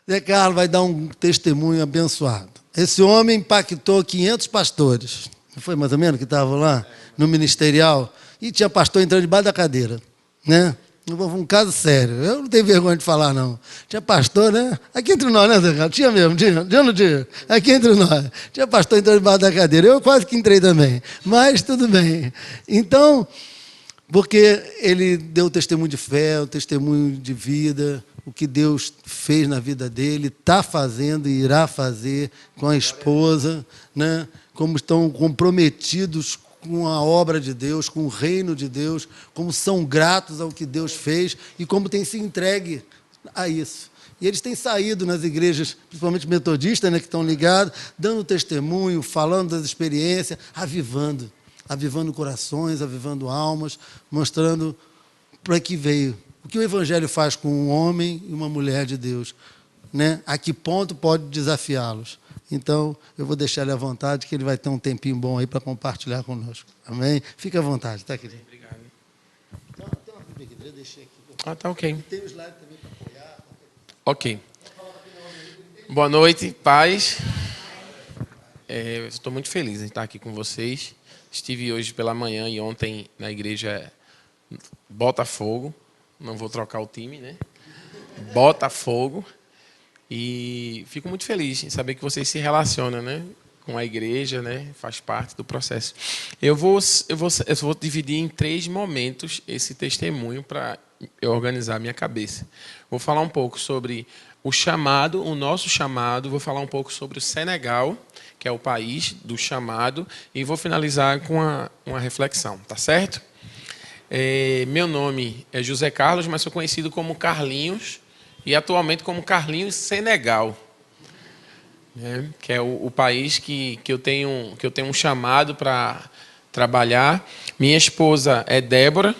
Zé Carlos vai dar um testemunho abençoado. Esse homem impactou 500 pastores. Não foi mais ou menos que estavam lá no ministerial? E tinha pastor entrando debaixo da cadeira, né? Um caso sério. Eu não tenho vergonha de falar, não. Tinha pastor, né? Aqui entre nós, né, Zé Carlos? Tinha mesmo, tinha ou não tinha? Aqui entre nós. Tinha pastor entrando debaixo da cadeira. Eu quase que entrei também. Mas tudo bem. Então, porque ele deu testemunho de fé, o testemunho de vida, o que Deus fez na vida dele, está fazendo e irá fazer com a esposa, né? Como estão comprometidos com a obra de Deus, com o reino de Deus, como são gratos ao que Deus fez e como têm se entregue a isso. E eles têm saído nas igrejas, principalmente metodistas, né, que estão ligados, dando testemunho, falando das experiências, avivando corações, avivando almas, mostrando para que veio. O que o Evangelho faz com um homem e uma mulher de Deus, né? A que ponto pode desafiá-los? Então, eu vou deixar ele à vontade, que ele vai ter um tempinho bom aí para compartilhar conosco. Amém? Fica à vontade, tá, querido? Obrigado. Tem uma Bíblia aqui, eu deixei aqui. Ah, tá ok. Tem um slide também para apoiar. Ok. Boa noite, paz. Estou muito feliz em estar aqui com vocês. Estive hoje pela manhã e ontem na igreja Botafogo. Não vou trocar o time, né? Botafogo. E fico muito feliz em saber que vocês se relacionam, né, com a igreja, né? Faz parte do processo. Eu vou dividir em 3 momentos esse testemunho para eu organizar a minha cabeça. Vou falar um pouco sobre o chamado, o nosso chamado. Vou falar um pouco sobre o Senegal, que é o país do chamado. E vou finalizar com uma reflexão, tá certo? Meu nome é José Carlos, mas sou conhecido como Carlinhos. E atualmente como Carlinhos Senegal, né? Que é o país que eu tenho um chamado para trabalhar. Minha esposa é Débora,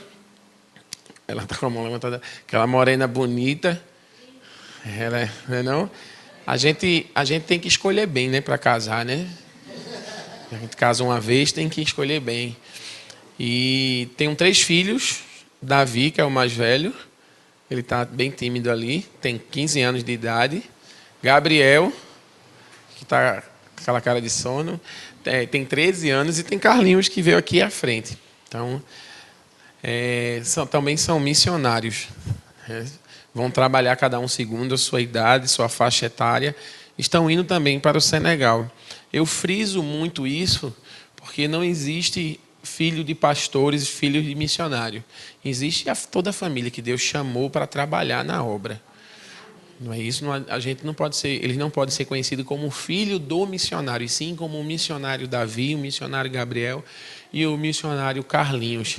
ela está com a mão levantada, aquela morena bonita. Ela não? A gente tem que escolher bem, né, para casar, né? A gente casa uma vez, tem que escolher bem. E tenho 3 filhos, Davi, que é o mais velho. Ele está bem tímido ali, tem 15 anos de idade. Gabriel, que está com aquela cara de sono, tem 13 anos. E tem Carlinhos, que veio aqui à frente. Então, também são missionários. Vão trabalhar cada um segundo a sua idade, sua faixa etária. Estão indo também para o Senegal. Eu friso muito isso, porque não existe filho de pastores, filho de missionário. Existe toda a família que Deus chamou para trabalhar na obra. Não é isso? A gente não pode ser, eles não podem ser conhecidos como filho do missionário, e sim como o missionário Davi, o missionário Gabriel e o missionário Carlinhos,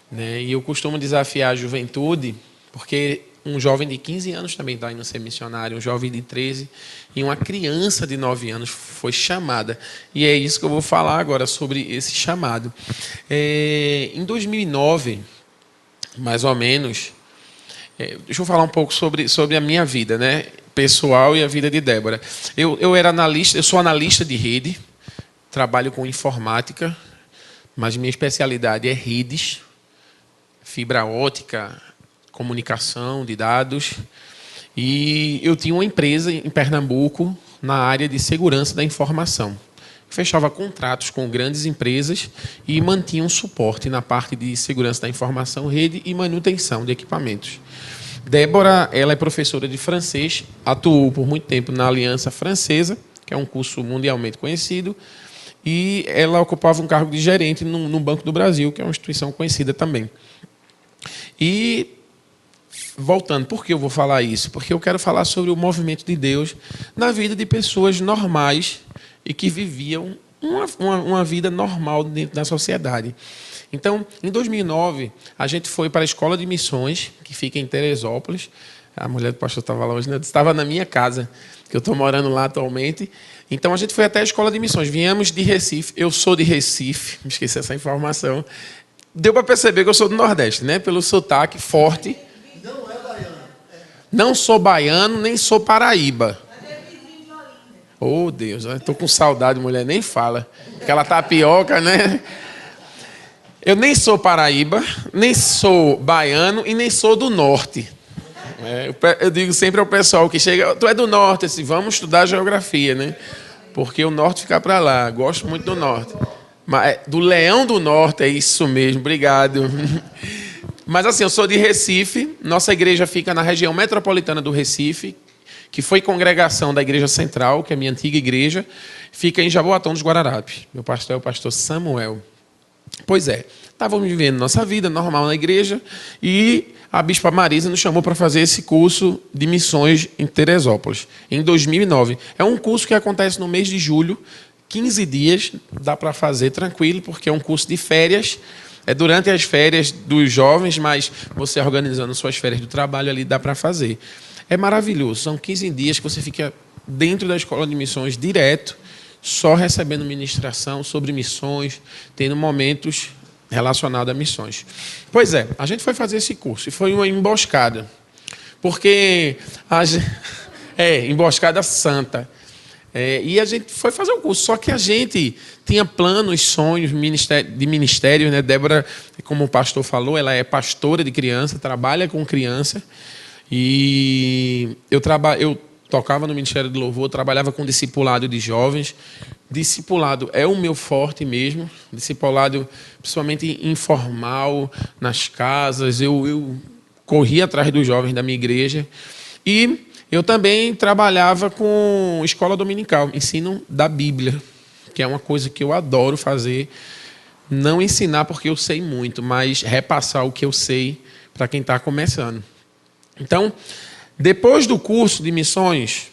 né? E eu costumo desafiar a juventude, porque um jovem de 15 anos também está indo ser missionário, um jovem de 13 e uma criança de 9 anos foi chamada. E é isso que eu vou falar agora sobre esse chamado. Em 2009, mais ou menos, deixa eu falar um pouco sobre a minha vida, né, pessoal, e a vida de Débora. Eu sou analista de rede, trabalho com informática, mas minha especialidade é redes, fibra ótica, comunicação de dados. E eu tinha uma empresa em Pernambuco na área de segurança da informação. Fechava contratos com grandes empresas e mantinha um suporte na parte de segurança da informação, rede e manutenção de equipamentos. Débora, ela é professora de francês, atuou por muito tempo na Aliança Francesa, que é um curso mundialmente conhecido, e ela ocupava um cargo de gerente no Banco do Brasil, que é uma instituição conhecida também. E voltando, por que eu vou falar isso? Porque eu quero falar sobre o movimento de Deus na vida de pessoas normais e que viviam uma vida normal dentro da sociedade. Então, em 2009, a gente foi para a Escola de Missões, que fica em Teresópolis. A mulher do pastor estava lá hoje, né? Estava na minha casa, que eu estou morando lá atualmente. Então, a gente foi até a Escola de Missões. Viemos de Recife. Eu sou de Recife, me esqueci essa informação. Deu para perceber que eu sou do Nordeste, né? Pelo sotaque forte. Não é baiano. Não sou baiano, nem sou paraíba. Oh, Deus, estou com saudade, mulher, nem fala. Aquela tapioca, né? Eu nem sou paraíba, nem sou baiano e nem sou do norte. Eu digo sempre ao pessoal que chega, tu é do norte, assim, vamos estudar geografia, né? Porque o norte fica para lá, gosto muito do norte. Mas do Leão do Norte, é isso mesmo, obrigado. Mas assim, eu sou de Recife, nossa igreja fica na região metropolitana do Recife, que foi congregação da Igreja Central, que é a minha antiga igreja, fica em Jaboatão dos Guararapes. Meu pastor é o pastor Samuel. Pois é, estávamos vivendo nossa vida normal na igreja e a Bispa Marisa nos chamou para fazer esse curso de missões em Teresópolis, em 2009. É um curso que acontece no mês de julho, 15 dias, dá para fazer tranquilo, porque é um curso de férias, é durante as férias dos jovens, mas você organizando suas férias do trabalho ali dá para fazer. É maravilhoso, são 15 dias que você fica dentro da escola de missões direto, só recebendo ministração sobre missões, tendo momentos relacionados a missões. Pois é, a gente foi fazer esse curso e foi uma emboscada, porque emboscada santa. E a gente foi fazer o curso, só que a gente tinha planos, sonhos de ministério, né? Débora, como o pastor falou, ela é pastora de criança, trabalha com criança, e eu tocava no Ministério do Louvor, trabalhava com discipulado de jovens. Discipulado é o meu forte mesmo, discipulado principalmente informal, nas casas. Eu corria atrás dos jovens da minha igreja. E eu também trabalhava com escola dominical, ensino da Bíblia, que é uma coisa que eu adoro fazer. Não ensinar porque eu sei muito, mas repassar o que eu sei para quem está começando. Então, depois do curso de missões,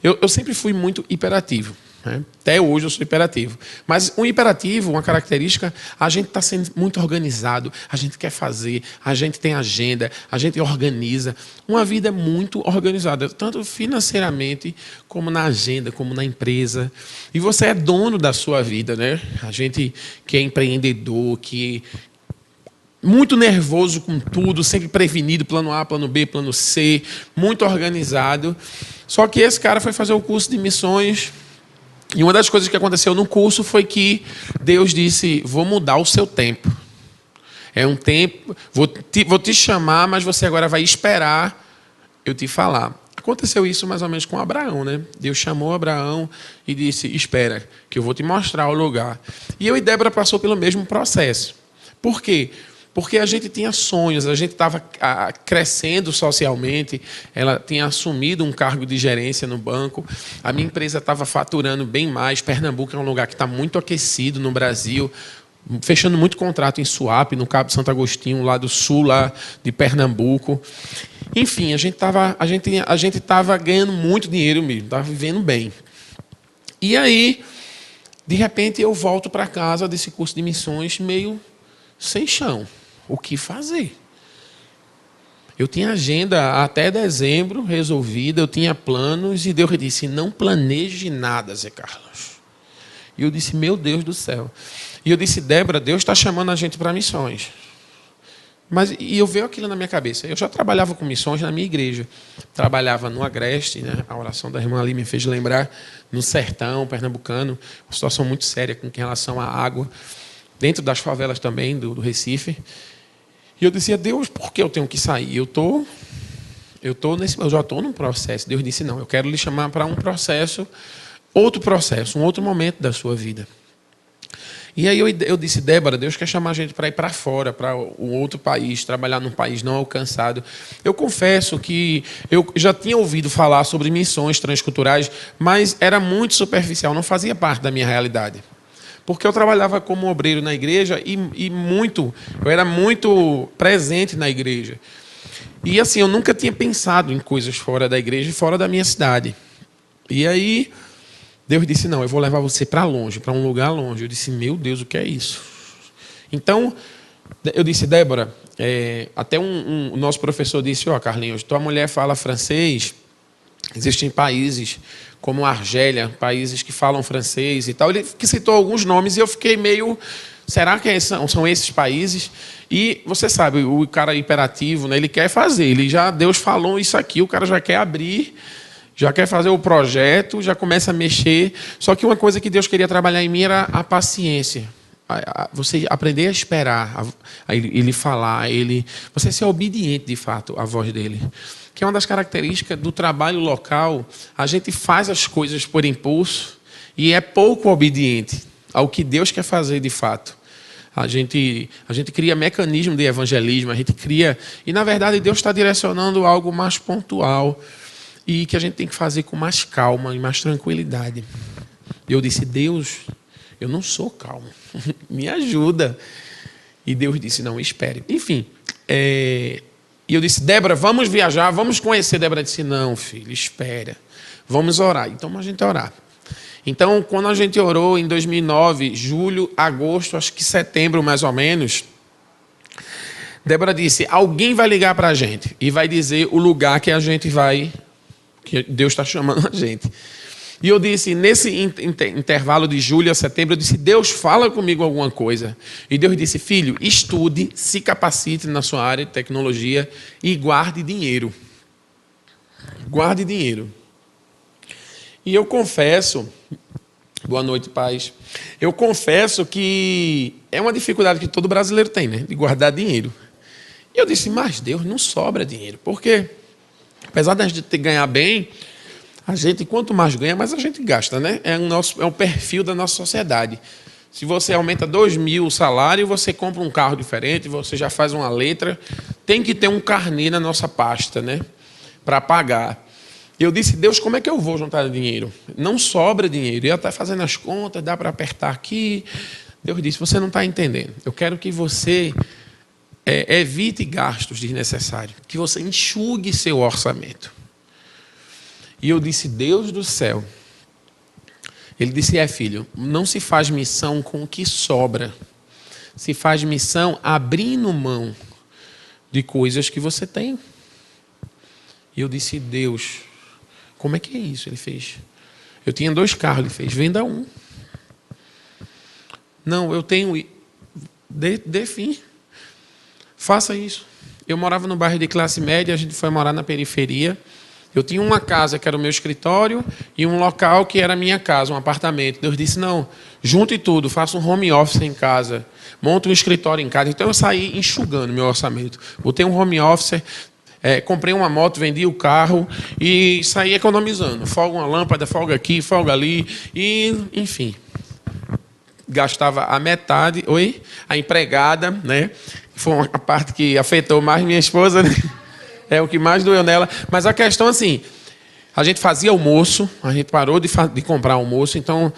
eu sempre fui muito hiperativo, né? Até hoje eu sou hiperativo. Mas um hiperativo, uma característica, a gente está sendo muito organizado, a gente quer fazer, a gente tem agenda, a gente organiza. Uma vida muito organizada, tanto financeiramente, como na agenda, como na empresa. E você é dono da sua vida, né? A gente que é empreendedor, que muito nervoso com tudo, sempre prevenido, plano A, plano B, plano C, muito organizado. Só que esse cara foi fazer o curso de missões, e uma das coisas que aconteceu no curso foi que Deus disse, vou mudar o seu tempo. É um tempo, vou te chamar, mas você agora vai esperar eu te falar. Aconteceu isso mais ou menos com Abraão, né? Deus chamou Abraão e disse, espera, que eu vou te mostrar o lugar. E eu e Débora passou pelo mesmo processo. Por quê? Porque a gente tinha sonhos, a gente estava crescendo socialmente, ela tinha assumido um cargo de gerência no banco, a minha empresa estava faturando bem mais. Pernambuco é um lugar que está muito aquecido no Brasil, fechando muito contrato em Suape, no Cabo Santo Agostinho, lá do sul lá de Pernambuco. Enfim, a gente estava ganhando muito dinheiro mesmo, estava vivendo bem. E aí, de repente, eu volto para casa desse curso de missões meio sem chão. O que fazer? Eu tinha agenda até dezembro resolvida, eu tinha planos, e Deus disse, não planeje nada, Zé Carlos. E eu disse, meu Deus do céu. E eu disse, Débora, Deus está chamando a gente para missões. E eu veio aquilo na minha cabeça. Eu já trabalhava com missões na minha igreja. Trabalhava no Agreste, né? A oração da irmã ali me fez lembrar, no sertão pernambucano, uma situação muito séria com relação à água, dentro das favelas também, do Recife. E eu dizia, Deus, por que eu tenho que sair? Eu já estou num processo. Deus disse, não, eu quero lhe chamar para um processo, um outro momento da sua vida. E aí eu disse, Débora, Deus quer chamar a gente para ir para fora, para um outro país, trabalhar num país não alcançado. Eu confesso que eu já tinha ouvido falar sobre missões transculturais, mas era muito superficial, não fazia parte da minha realidade. Porque eu trabalhava como obreiro na igreja eu era muito presente na igreja. E assim, eu nunca tinha pensado em coisas fora da igreja e fora da minha cidade. E aí, Deus disse, não, eu vou levar você para longe, para um lugar longe. Eu disse, meu Deus, o que é isso? Então, eu disse, Débora, até o nosso professor disse, Carlinhos, tua mulher fala francês, existem países como a Argélia, países que falam francês e tal. Ele citou alguns nomes e eu fiquei meio... Será que são esses países? E você sabe, o cara hiperativo, né, ele quer fazer. Deus falou isso aqui, o cara já quer abrir, já quer fazer o projeto, já começa a mexer. Só que uma coisa que Deus queria trabalhar em mim era a paciência. Você aprender a esperar, a ele falar, você ser obediente, de fato, à voz dele. que é uma das características do trabalho local. A gente faz as coisas por impulso e é pouco obediente ao que Deus quer fazer de fato. A gente cria mecanismo de evangelismo, a gente cria... E, na verdade, Deus está direcionando algo mais pontual e que a gente tem que fazer com mais calma e mais tranquilidade. Eu disse, Deus, eu não sou calmo, me ajuda. E Deus disse, não, espere. Enfim, e eu disse, Débora, vamos viajar, vamos conhecer. Débora disse, não, filho, espera, vamos orar. Então, a gente orar. Então, quando a gente orou em 2009, julho, agosto, acho que setembro mais ou menos, Débora disse, alguém vai ligar para a gente e vai dizer o lugar que a gente vai, que Deus está chamando a gente. E eu disse, nesse intervalo de julho a setembro, eu disse, Deus, fala comigo alguma coisa. E Deus disse, filho, estude, se capacite na sua área de tecnologia e guarde dinheiro. Guarde dinheiro. E eu confesso, boa noite, paz. Eu confesso que é uma dificuldade que todo brasileiro tem, né? De guardar dinheiro. E eu disse, mas Deus, não sobra dinheiro. Porque, apesar de a gente ganhar bem, a gente, quanto mais ganha, mais a gente gasta, né? É o perfil da nossa sociedade. Se você aumenta 2.000 o salário, você compra um carro diferente, você já faz uma letra. Tem que ter um carnê na nossa pasta, né? Para pagar. Eu disse, Deus, como é que eu vou juntar dinheiro? Não sobra dinheiro. Eu estou fazendo as contas, dá para apertar aqui. Deus disse, você não está entendendo. Eu quero que você evite gastos desnecessários, que você enxugue seu orçamento. E eu disse, Deus do céu. Ele disse, filho, não se faz missão com o que sobra. Se faz missão abrindo mão de coisas que você tem. E eu disse, Deus, como é que é isso? Ele fez. Eu tinha 2 carros, ele fez, venda um. Não, eu tenho... Dê fim. Faça isso. Eu morava no bairro de classe média, a gente foi morar na periferia. Eu tinha uma casa que era o meu escritório e um local que era a minha casa, um apartamento. Deus disse, não, junte tudo, faça um home office em casa, monte um escritório em casa. Então eu saí enxugando meu orçamento. Botei um home office, comprei uma moto, vendi o carro e saí economizando. Folga uma lâmpada, folga aqui, folga ali e, enfim. Gastava a metade, a empregada, né? Foi uma parte que afetou mais minha esposa, né? É o que mais doeu nela. Mas a questão, assim, a gente fazia almoço, a gente parou de comprar almoço, então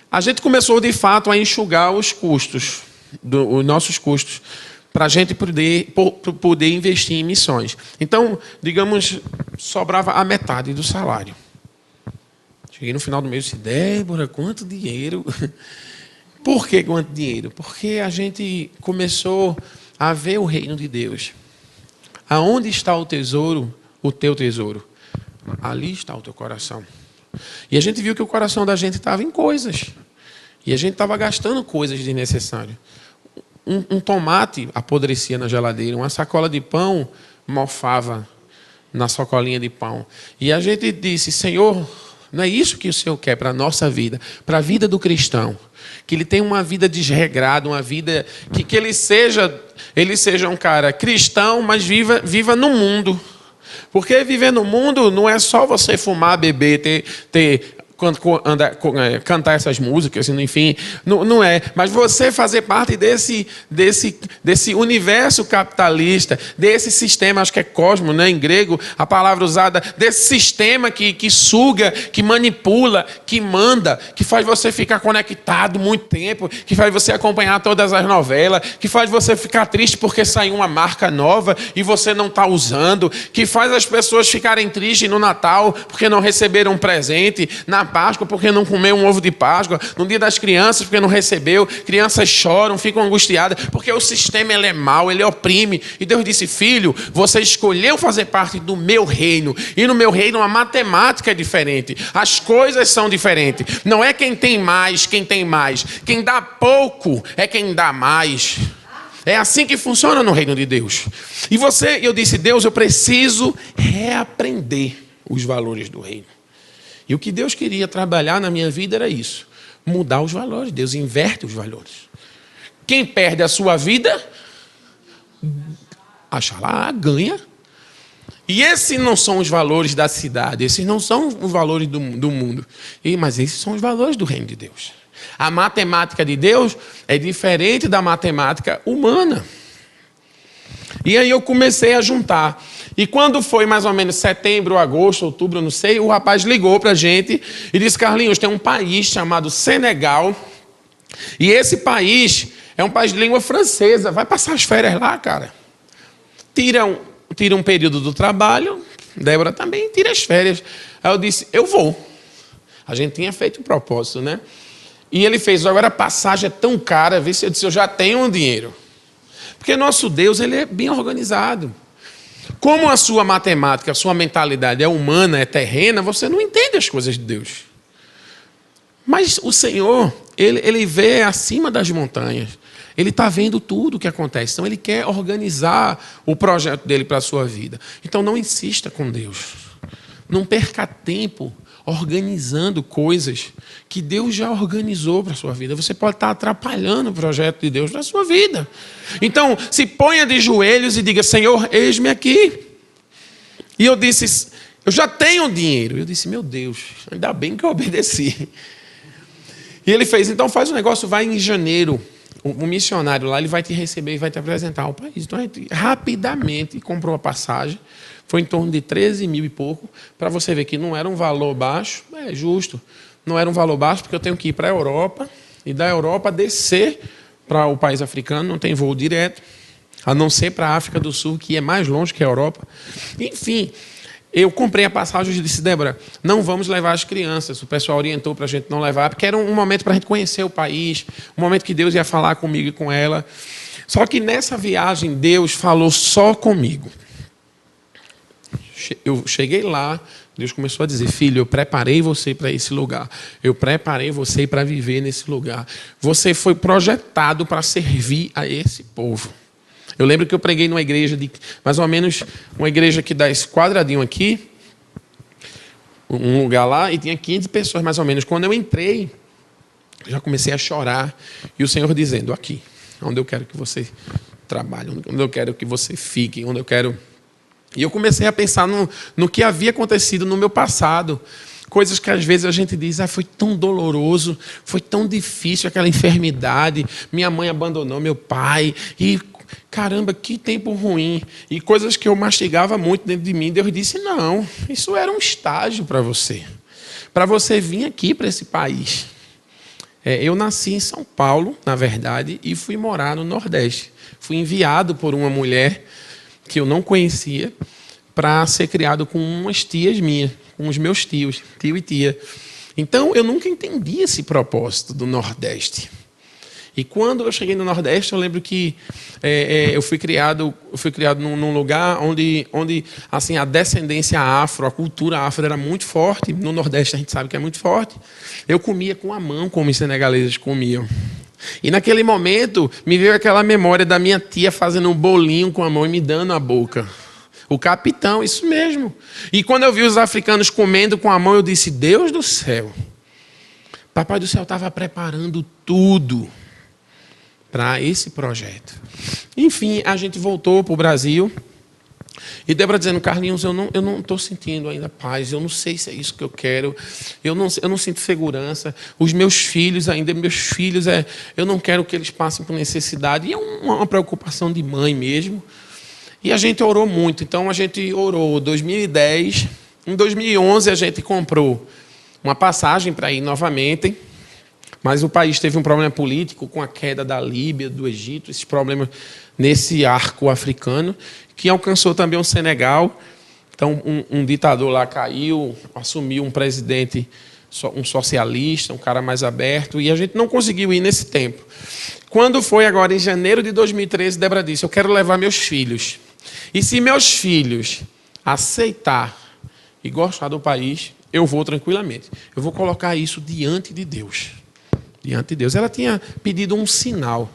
a gente começou, de fato, a enxugar os custos, os nossos custos, para a gente poder investir em missões. Então, digamos, sobrava a metade do salário. Cheguei no final do mês e disse, Débora, quanto dinheiro? Por que quanto dinheiro? Porque a gente começou a ver o reino de Deus. Aonde está o tesouro, o teu tesouro? Ali está o teu coração. E a gente viu que o coração da gente estava em coisas. E a gente estava gastando coisas desnecessárias. Um tomate apodrecia na geladeira, uma sacola de pão mofava na sacolinha de pão. E a gente disse, Senhor, não é isso que o Senhor quer para a nossa vida, para a vida do cristão. Que ele tenha uma vida desregrada, uma vida que ele seja um cara cristão, mas viva no mundo. Porque viver no mundo não é só você fumar, beber, cantar essas músicas, enfim, não é. Mas você fazer parte desse universo capitalista, desse sistema, acho que é cosmo, né, em grego, a palavra usada, desse sistema que suga, que manipula, que manda, que faz você ficar conectado muito tempo, que faz você acompanhar todas as novelas, que faz você ficar triste porque saiu uma marca nova e você não está usando, que faz as pessoas ficarem tristes no Natal porque não receberam um presente, na Páscoa porque não comeu um ovo de Páscoa, no dia das crianças porque não recebeu, crianças choram, ficam angustiadas, porque o sistema ele é mau, ele oprime. E Deus disse, filho, você escolheu fazer parte do meu reino, e no meu reino a matemática é diferente, as coisas são diferentes, não é quem tem mais, quem dá pouco é quem dá mais. É assim que funciona no reino de Deus. E eu disse, Deus, eu preciso reaprender os valores do reino. E o que Deus queria trabalhar na minha vida era isso. Mudar os valores. Deus inverte os valores. Quem perde a sua vida, acha lá, ganha. E esses não são os valores da cidade, esses não são os valores do mundo. Mas esses são os valores do reino de Deus. A matemática de Deus é diferente da matemática humana. E aí eu comecei a juntar. E quando foi mais ou menos setembro, agosto, outubro, não sei, o rapaz ligou para a gente e disse: Carlinhos, tem um país chamado Senegal. E esse país é um país de língua francesa. Vai passar as férias lá, cara. Tira um período do trabalho. Débora também tira as férias. Aí eu disse: eu vou. A gente tinha feito um propósito, né? E ele fez: agora a passagem é tão cara. Eu disse: eu já tenho um dinheiro. Porque nosso Deus, ele é bem organizado. Como a sua matemática, a sua mentalidade é humana, é terrena, você não entende as coisas de Deus. Mas o Senhor, ele vê acima das montanhas. Ele está vendo tudo o que acontece. Então, ele quer organizar o projeto dele para a sua vida. Então, não insista com Deus. Não perca tempo organizando coisas que Deus já organizou para a sua vida. Você pode estar atrapalhando o projeto de Deus na sua vida. Então, se ponha de joelhos e diga: Senhor, eis-me aqui. E eu disse: eu já tenho dinheiro. Eu disse: meu Deus, ainda bem que eu obedeci. E ele fez: então faz um negócio, vai em janeiro. O missionário lá, ele vai te receber e vai te apresentar ao país. Então, a gente rapidamente comprou a passagem. Foi em torno de 13 mil e pouco, para você ver que não era um valor baixo. É justo, não era um valor baixo, porque eu tenho que ir para a Europa, e da Europa descer para o país africano, não tem voo direto, a não ser para a África do Sul, que é mais longe que a Europa. Enfim, eu comprei a passagem e disse: Débora, não vamos levar as crianças. O pessoal orientou para a gente não levar, porque era um momento para a gente conhecer o país, um momento que Deus ia falar comigo e com ela. Só que nessa viagem, Deus falou só comigo. Eu cheguei lá, Deus começou a dizer: filho, eu preparei você para esse lugar. Eu preparei você para viver nesse lugar. Você foi projetado para servir a esse povo. Eu lembro que eu preguei numa igreja de mais ou menos, uma igreja que dá esse quadradinho aqui, um lugar lá, e tinha 15 pessoas mais ou menos. Quando eu entrei, eu já comecei a chorar. E o Senhor dizendo: aqui, onde eu quero que você trabalhe, onde eu quero que você fique, onde eu quero... E eu comecei a pensar no que havia acontecido no meu passado. Coisas que às vezes a gente diz: foi tão doloroso, foi tão difícil aquela enfermidade, minha mãe abandonou meu pai, e caramba, que tempo ruim. E coisas que eu mastigava muito dentro de mim. Deus disse: não, isso era um estágio para você vir aqui para esse país. Eu nasci em São Paulo, na verdade, e fui morar no Nordeste. Fui enviado por uma mulher que eu não conhecia, para ser criado com umas tias minhas, com os meus tios, tio e tia. Então, eu nunca entendi esse propósito do Nordeste. E quando eu cheguei no Nordeste, eu lembro que eu fui criado num lugar onde assim, a descendência afro, a cultura afro era muito forte. No Nordeste a gente sabe que é muito forte. Eu comia com a mão, como os senegaleses comiam. E naquele momento, me veio aquela memória da minha tia fazendo um bolinho com a mão e me dando a boca. O capitão, isso mesmo. E quando eu vi os africanos comendo com a mão, eu disse: Deus do céu. Papai do céu estava preparando tudo para esse projeto. Enfim, a gente voltou para o Brasil. E Débora dizendo: Carlinhos, eu não estou sentindo ainda paz, eu não sei se é isso que eu quero, eu não sinto segurança. Os meus filhos, eu não quero que eles passem por necessidade. E é uma preocupação de mãe mesmo. E a gente orou muito. Então, a gente orou 2010. Em 2011, a gente comprou uma passagem para ir novamente. Mas o país teve um problema político com a queda da Líbia, do Egito, esses problemas nesse arco africano, que alcançou também o Senegal. Então, um ditador lá caiu, assumiu um presidente, um socialista, um cara mais aberto, e a gente não conseguiu ir nesse tempo. Quando foi agora, em janeiro de 2013, Débora disse: eu quero levar meus filhos. E se meus filhos aceitar e gostar do país, eu vou tranquilamente. Eu vou colocar isso diante de Deus. Diante de Deus. Ela tinha pedido um sinal.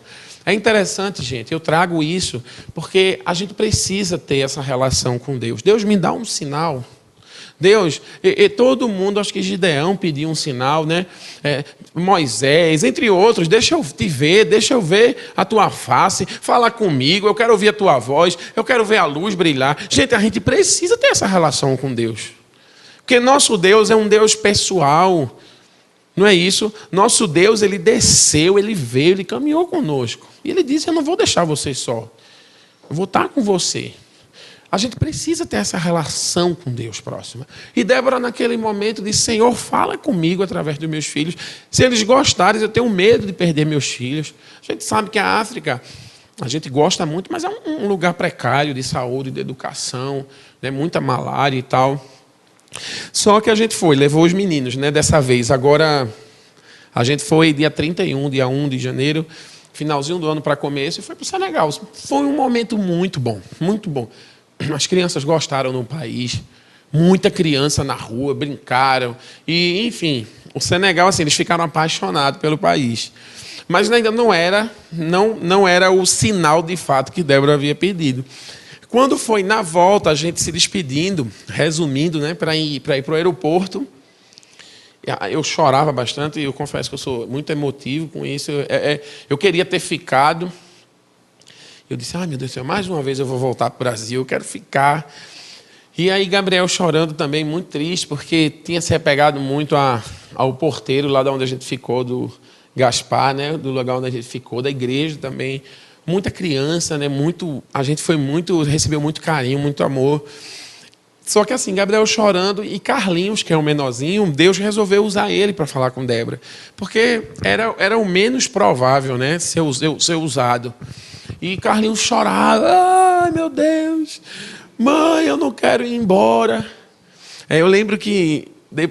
É interessante, gente, eu trago isso porque a gente precisa ter essa relação com Deus. Deus me dá um sinal. Deus, e todo mundo, acho que Gideão pediu um sinal, né? Moisés, entre outros, deixa eu te ver, deixa eu ver a tua face, fala comigo, eu quero ouvir a tua voz, eu quero ver a luz brilhar. Gente, a gente precisa ter essa relação com Deus. Porque nosso Deus é um Deus pessoal. Não é isso? Nosso Deus, ele desceu, ele veio, ele caminhou conosco. E ele disse, eu não vou deixar você só. Eu vou estar com você. A gente precisa ter essa relação com Deus próxima. E Débora, naquele momento, disse, Senhor, fala comigo através dos meus filhos. Se eles gostarem, eu tenho medo de perder meus filhos. A gente sabe que a África, a gente gosta muito, mas é um lugar precário de saúde, de educação, né? Muita malária e tal. Só que a gente levou os meninos, né, dessa vez. Agora, a gente foi dia 31, dia 1 de janeiro, finalzinho do ano para começo, e foi para o Senegal. Foi um momento muito bom, muito bom. As crianças gostaram no país, muita criança na rua, brincaram. E, enfim, o Senegal, assim, eles ficaram apaixonados pelo país. Mas ainda não era o sinal de fato que Débora havia pedido. Quando foi na volta, a gente se despedindo, resumindo, né, para ir para o aeroporto, eu chorava bastante, e eu confesso que eu sou muito emotivo com isso. Eu queria ter ficado. Eu disse, meu Deus do céu, mais uma vez eu vou voltar para o Brasil, eu quero ficar. E aí Gabriel chorando também, muito triste, porque tinha se apegado muito ao porteiro lá de onde a gente ficou, do Gaspar, né, do lugar onde a gente ficou, da igreja também. Muita criança, né? A gente recebeu muito carinho, muito amor. Só que assim, Gabriel chorando e Carlinhos, que é o menorzinho, Deus resolveu usar ele para falar com Débora. Porque era o menos provável, né, ser usado. E Carlinhos chorava, ai meu Deus, mãe, eu não quero ir embora. Eu lembro que,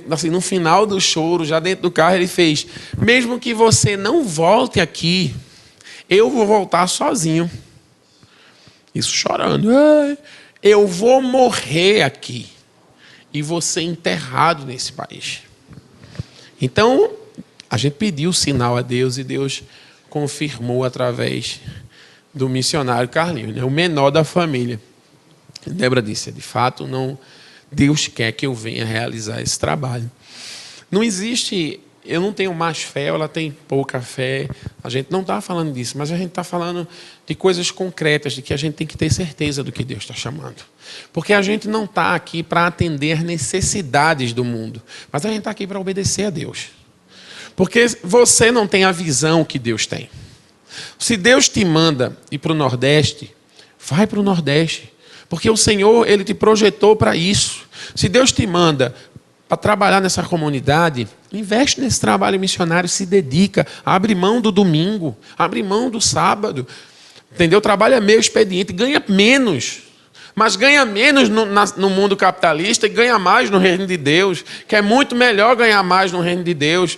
assim, no final do choro, já dentro do carro, ele fez, mesmo que você não volte aqui, eu vou voltar sozinho. Isso chorando. Eu vou morrer aqui. E vou ser enterrado nesse país. Então, a gente pediu o sinal a Deus e Deus confirmou através do missionário Carlinhos, né, o menor da família. Débora disse, de fato, Deus quer que eu venha realizar esse trabalho. Não existe... Eu não tenho mais fé, ela tem pouca fé. A gente não está falando disso, mas a gente está falando de coisas concretas, de que a gente tem que ter certeza do que Deus está chamando. Porque a gente não está aqui para atender necessidades do mundo, mas a gente está aqui para obedecer a Deus. Porque você não tem a visão que Deus tem. Se Deus te manda ir para o Nordeste, vai para o Nordeste. Porque o Senhor, Ele te projetou para isso. Se Deus te manda para trabalhar nessa comunidade, investe nesse trabalho missionário, se dedica, abre mão do domingo, abre mão do sábado, entendeu? Trabalha meio expediente, ganha menos, mas ganha menos no mundo capitalista e ganha mais no reino de Deus, que é muito melhor ganhar mais no reino de Deus.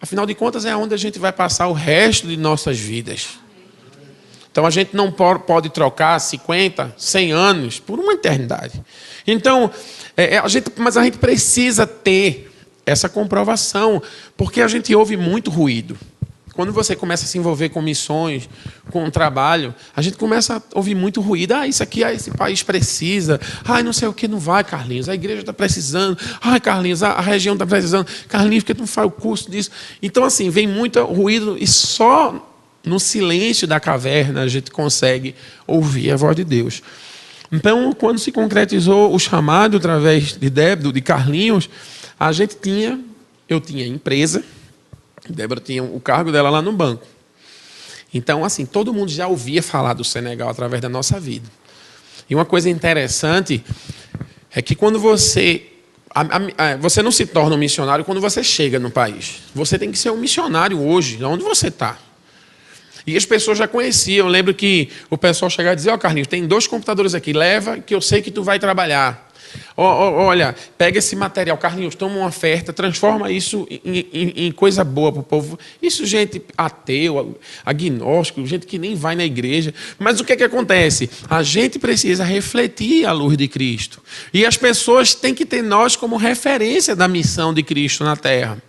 Afinal de contas, é onde a gente vai passar o resto de nossas vidas. Então, a gente não pode trocar 50, 100 anos por uma eternidade. Então, mas a gente precisa ter essa comprovação, porque a gente ouve muito ruído. Quando você começa a se envolver com missões, com trabalho, a gente começa a ouvir muito ruído. Isso aqui, esse país precisa. Não sei o que, não vai, Carlinhos. A igreja está precisando. Carlinhos, a região está precisando. Carlinhos, por que tu não faz o curso disso? Então, assim, vem muito ruído e só no silêncio da caverna a gente consegue ouvir a voz de Deus. Então, quando se concretizou o chamado através de Carlinhos, eu tinha empresa, Débora tinha o cargo dela lá no banco. Então, assim, todo mundo já ouvia falar do Senegal através da nossa vida. E uma coisa interessante é que quando você não se torna um missionário quando você chega no país. Você tem que ser um missionário hoje, onde você está. E as pessoas já conheciam. Eu lembro que o pessoal chegava e dizia, Carlinhos, tem 2 computadores aqui, leva que eu sei que tu vai trabalhar. Olha, pega esse material, Carlinhos, toma uma oferta, transforma isso em coisa boa para o povo. Isso, gente ateu, agnóstico, gente que nem vai na igreja. Mas o que acontece? A gente precisa refletir a luz de Cristo. E as pessoas têm que ter nós como referência da missão de Cristo na Terra.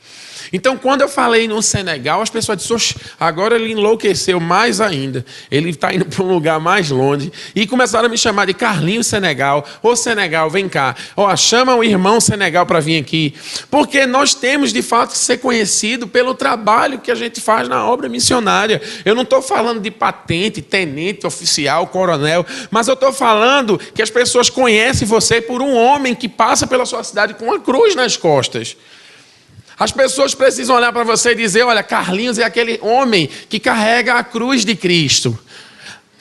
Então, quando eu falei no Senegal, as pessoas disseram, agora ele enlouqueceu mais ainda. Ele está indo para um lugar mais longe. E começaram a me chamar de Carlinhos Senegal. Ô Senegal, vem cá. cá. Chama o irmão Senegal para vir aqui. Porque nós temos, de fato, que ser conhecido pelo trabalho que a gente faz na obra missionária. Eu não estou falando de patente, tenente, oficial, coronel, mas eu estou falando que as pessoas conhecem você por um homem que passa pela sua cidade com uma cruz nas costas. As pessoas precisam olhar para você e dizer, olha, Carlinhos é aquele homem que carrega a cruz de Cristo.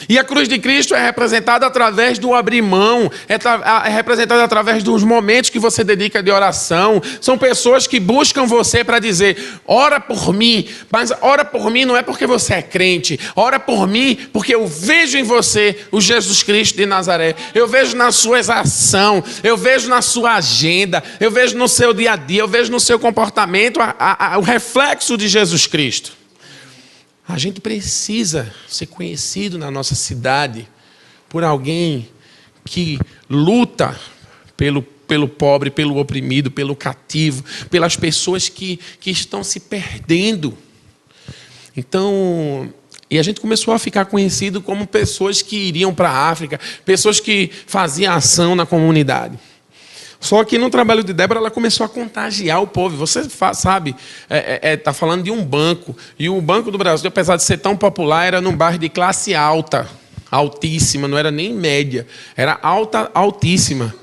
E a cruz de Cristo é representada através do abrir mão, é representada através dos momentos que você dedica de oração. São pessoas que buscam você para dizer, ora por mim, mas ora por mim não é porque você é crente, ora por mim porque eu vejo em você o Jesus Cristo de Nazaré, eu vejo na sua exação, eu vejo na sua agenda, eu vejo no seu dia a dia, eu vejo no seu comportamento o reflexo de Jesus Cristo. A gente precisa ser conhecido na nossa cidade por alguém que luta pelo pobre, pelo oprimido, pelo cativo, pelas pessoas que estão se perdendo. Então, e a gente começou a ficar conhecido como pessoas que iriam para a África, pessoas que faziam ação na comunidade. Só que no trabalho de Débora, ela começou a contagiar o povo. Você sabe, está falando de um banco. E o Banco do Brasil, apesar de ser tão popular, era num bairro de classe alta, altíssima, não era nem média, era alta, altíssima.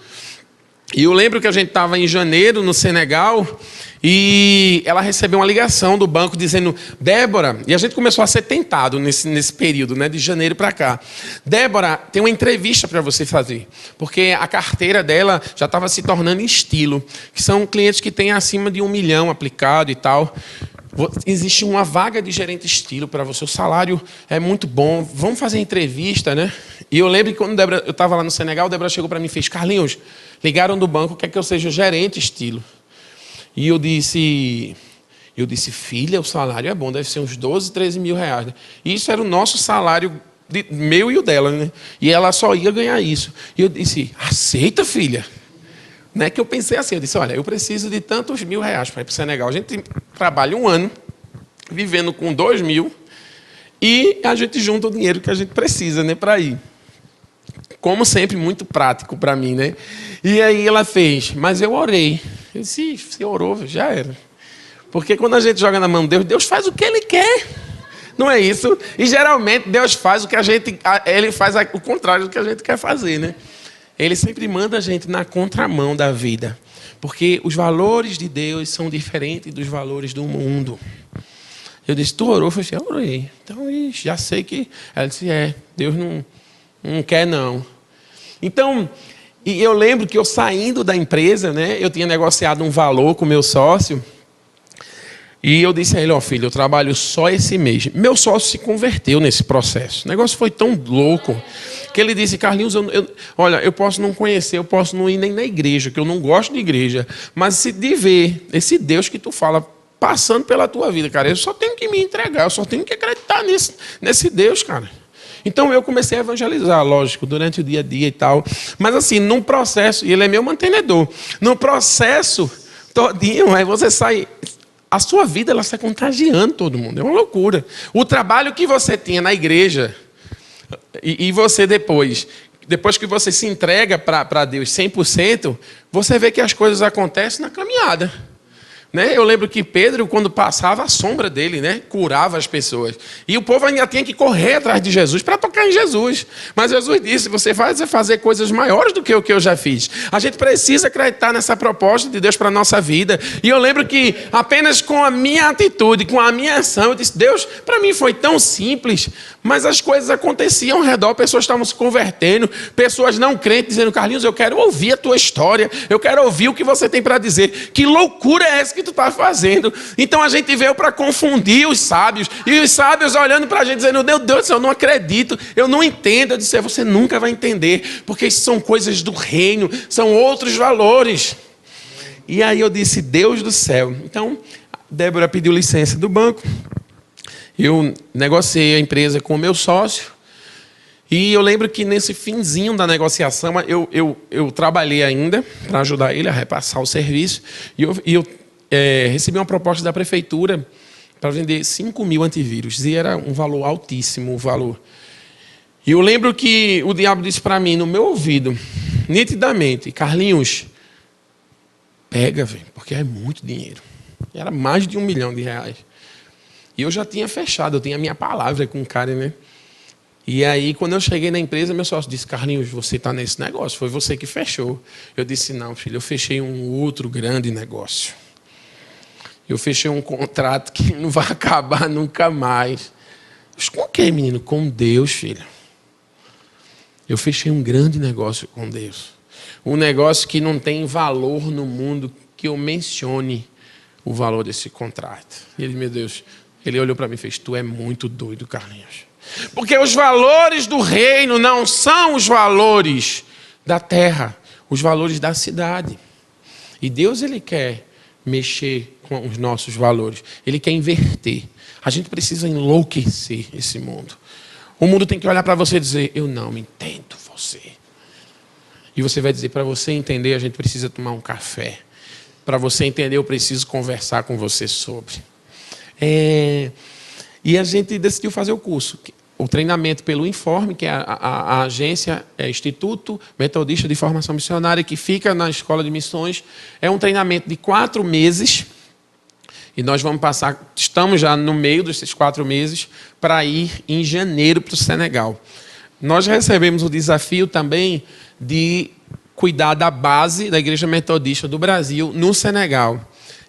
E eu lembro que a gente estava em janeiro, no Senegal, e ela recebeu uma ligação do banco dizendo, Débora, e a gente começou a ser tentado nesse período, né, de janeiro para cá. Débora, tem uma entrevista para você fazer, porque a carteira dela já estava se tornando em estilo, que são clientes que têm acima de 1 milhão aplicado e tal. Existe uma vaga de gerente estilo para você, o salário é muito bom, vamos fazer entrevista, né? E eu lembro que quando eu estava lá no Senegal, Débora chegou para mim e fez, Carlinhos, ligaram do banco, quer que eu seja gerente estilo. E eu disse, filha, o salário é bom, deve ser uns 12, 13 mil reais. Né? E isso era o nosso salário, meu e o dela, né? E ela só ia ganhar isso. E eu disse, aceita, filha? Não é que eu pensei assim, eu disse, olha, eu preciso de tantos mil reais para ir para o Senegal. A gente trabalha 1 ano, vivendo com 2 mil, e a gente junta o dinheiro que a gente precisa, né, para ir. Como sempre, muito prático para mim, né? E aí ela fez, mas eu orei. Eu disse, se orou, já era. Porque quando a gente joga na mão de Deus, Deus faz o que Ele quer. Não é isso? E geralmente Deus faz o que Ele faz o contrário do que a gente quer fazer, né? Ele sempre manda a gente na contramão da vida. Porque os valores de Deus são diferentes dos valores do mundo. Eu disse, tu orou? Eu falei, eu orei. Então, já sei que... Ela disse, Deus não quer não. Então, e eu lembro que eu saindo da empresa, né, eu tinha negociado um valor com o meu sócio, e eu disse a ele, filho, eu trabalho só esse mês. Meu sócio se converteu nesse processo. O negócio foi tão louco, que ele disse, Carlinhos, olha, eu posso não conhecer, eu posso não ir nem na igreja, que eu não gosto de igreja, mas de ver esse Deus que tu fala passando pela tua vida, cara, eu só tenho que me entregar, eu só tenho que acreditar nesse Deus, cara. Então eu comecei a evangelizar, lógico, durante o dia a dia e tal. Mas assim, num processo, e ele é meu mantenedor, no processo todinho, aí você sai, a sua vida ela sai contagiando todo mundo, é uma loucura. O trabalho que você tinha na igreja, e você depois que você se entrega para Deus 100%, você vê que as coisas acontecem na caminhada. Né? Eu lembro que Pedro, quando passava, a sombra dele, né, curava as pessoas. E o povo ainda tinha que correr atrás de Jesus para tocar em Jesus. Mas Jesus disse, você vai fazer coisas maiores do que o que eu já fiz. A gente precisa acreditar nessa proposta de Deus para a nossa vida. E eu lembro que apenas com a minha atitude, com a minha ação, eu disse, Deus, para mim foi tão simples, mas as coisas aconteciam ao redor, pessoas estavam se convertendo, pessoas não crentes dizendo, Carlinhos, eu quero ouvir a tua história, eu quero ouvir o que você tem para dizer. Que loucura é essa que tu está fazendo? Então a gente veio para confundir os sábios, e os sábios olhando para a gente dizendo, meu Deus do céu, eu não acredito, eu não entendo. Eu disse, você nunca vai entender, porque isso são coisas do reino, são outros valores. E aí eu disse, Deus do céu. Então Débora pediu licença do banco, eu negociei a empresa com o meu sócio, e eu lembro que nesse finzinho da negociação eu trabalhei ainda para ajudar ele a repassar o serviço, e eu recebi uma proposta da prefeitura para vender 5 mil antivírus, e era um valor altíssimo, o valor. E eu lembro que o diabo disse para mim, no meu ouvido, nitidamente, Carlinhos, pega, velho, porque é muito dinheiro. Era mais de R$1 milhão. E eu já tinha fechado, eu tinha a minha palavra com o cara, né? E aí, quando eu cheguei na empresa, meu sócio disse, Carlinhos, você está nesse negócio, foi você que fechou. Eu disse, não, filho, eu fechei um outro grande negócio. Eu fechei um contrato que não vai acabar nunca mais. Mas com quem, menino? Com Deus, filho. Eu fechei um grande negócio com Deus. Um negócio que não tem valor no mundo que eu mencione o valor desse contrato. E ele, meu Deus, ele olhou para mim e fez, tu é muito doido, Carlinhos. Porque os valores do reino não são os valores da terra, os valores da cidade. E Deus, ele quer mexer com os nossos valores. Ele quer inverter. A gente precisa enlouquecer esse mundo. O mundo tem que olhar para você e dizer, eu não entendo você. E você vai dizer, para você entender, a gente precisa tomar um café. Para você entender, eu preciso conversar com você sobre. E a gente decidiu fazer o curso. O treinamento pelo Informe, que é a agência, Instituto Metodista de Formação Missionária, que fica na Escola de Missões. É um treinamento de 4 meses. E nós vamos passar, estamos já no meio desses 4 meses, para ir em janeiro para o Senegal. Nós recebemos o desafio também de cuidar da base da Igreja Metodista do Brasil no Senegal.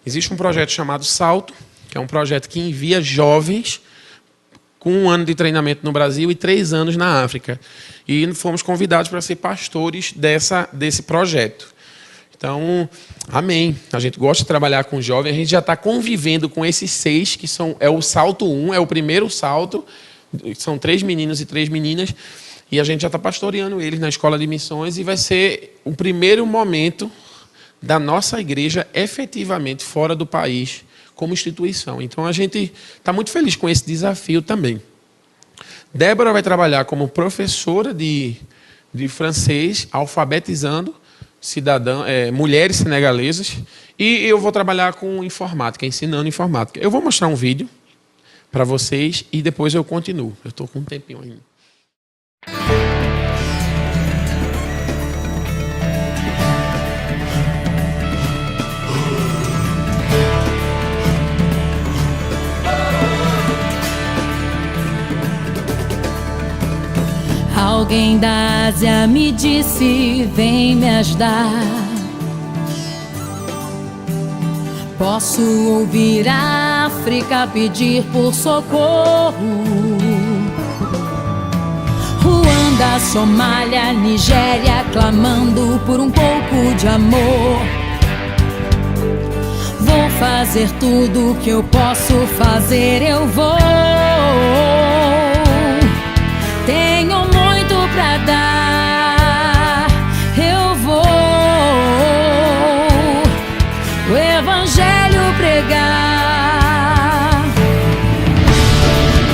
Existe um projeto chamado Salto, que é um projeto que envia jovens com 1 ano de treinamento no Brasil e 3 anos na África. E fomos convidados para ser pastores desse projeto. Então, amém. A gente gosta de trabalhar com jovens. A gente já está convivendo com esses 6, que é o salto 1, é o primeiro salto. São 3 meninos e 3 meninas. E a gente já está pastoreando eles na Escola de Missões. E vai ser o primeiro momento da nossa igreja efetivamente fora do país, como instituição. Então, a gente está muito feliz com esse desafio também. Débora vai trabalhar como professora de francês, alfabetizando mulheres senegalesas. E eu vou trabalhar com informática, ensinando informática. Eu vou mostrar um vídeo para vocês e depois eu continuo. Eu estou com um tempinho ainda. Alguém da Ásia me disse, vem me ajudar. Posso ouvir a África pedir por socorro. Ruanda, Somália, Nigéria, clamando por um pouco de amor. Vou fazer tudo o que eu posso fazer, eu vou. Tenho muito pra dar, eu vou o evangelho pregar.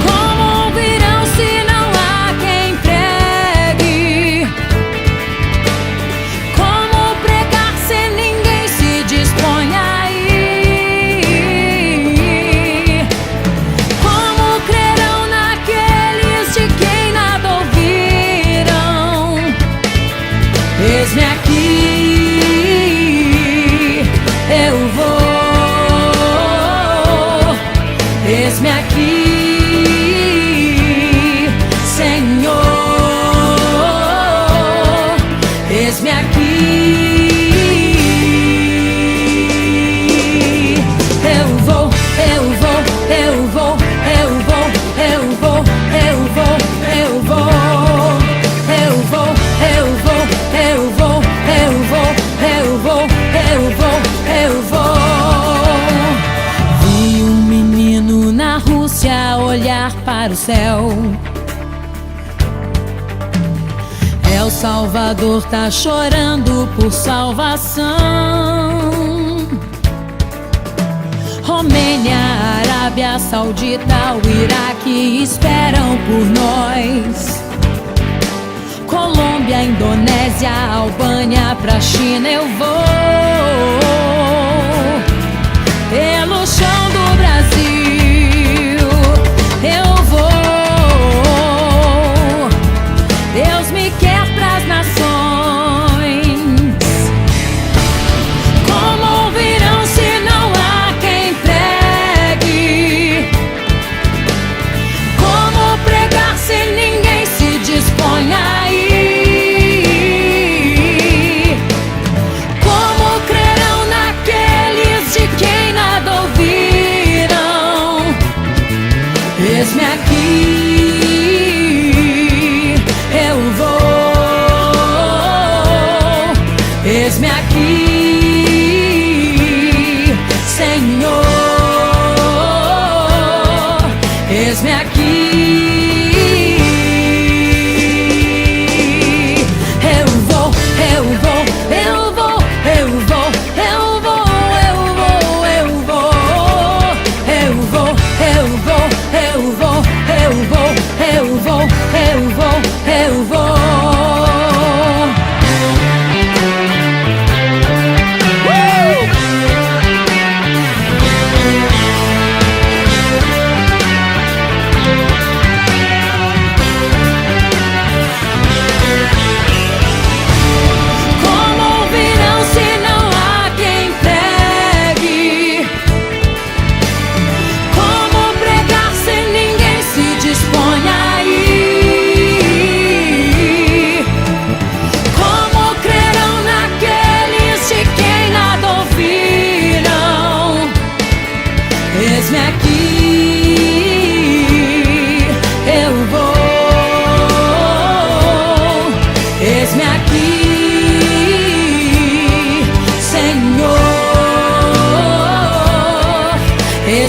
Como ouvirão se não há quem pregue? Como pregar se ninguém se dispõe a ir? Como crerão naqueles de quem nada ouviram? Eis-me aqui, eu vou. Eis-me aqui, Senhor. Eis-me aqui. Eu vou, eu vou, eu vou, eu vou, eu vou, eu vou, eu vou. Eu vou, eu vou, eu vou, eu vou, eu vou, eu vou, eu vou. Vi um menino na Rússia olhar para o céu. El Salvador tá chorando por salvação. Romênia, Arábia Saudita, o Iraque esperam por nós. Colômbia, Indonésia, Albânia, pra China eu vou. Pelo chão do Brasil eu vou. Deus me quer pras nações.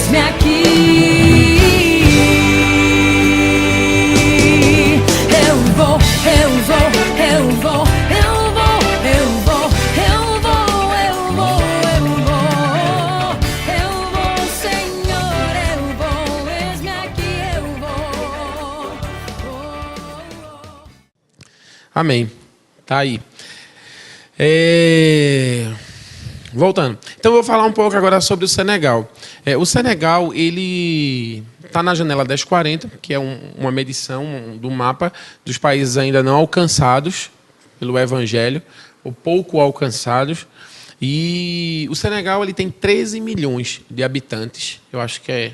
eis-me aqui. Eu vou, eu vou, eu vou, eu vou, eu vou, eu vou, eu vou, eu vou, Senhor, eu vou, eis-me aqui, eu vou. Amém. Tá aí. Voltando. Então, eu vou falar um pouco agora sobre o Senegal. O Senegal, ele está na janela 1040, que é uma medição do mapa dos países ainda não alcançados pelo Evangelho, ou pouco alcançados. E o Senegal ele tem 13 milhões de habitantes. Eu acho que é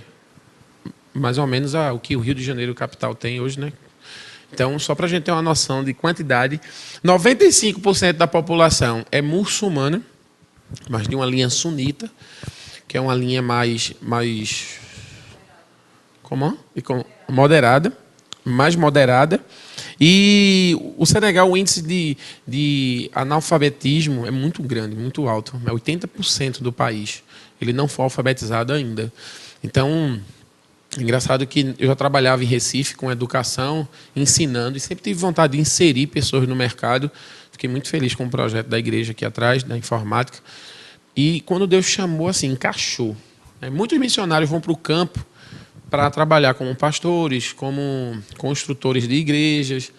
mais ou menos o que o Rio de Janeiro, capital, tem hoje, né? Então, só para a gente ter uma noção de quantidade, 95% da população é muçulmana, mas de uma linha sunita, que é uma linha mais moderada, mais moderada. E o Senegal, o índice de analfabetismo é muito grande, muito alto. É 80% do país. Ele não foi alfabetizado ainda. Então, engraçado que eu já trabalhava em Recife com educação, ensinando, e sempre tive vontade de inserir pessoas no mercado. Fiquei muito feliz com o projeto da igreja aqui atrás, da informática. E quando Deus chamou, assim, encaixou. Muitos missionários vão para o campo para trabalhar como pastores, como construtores de igrejas,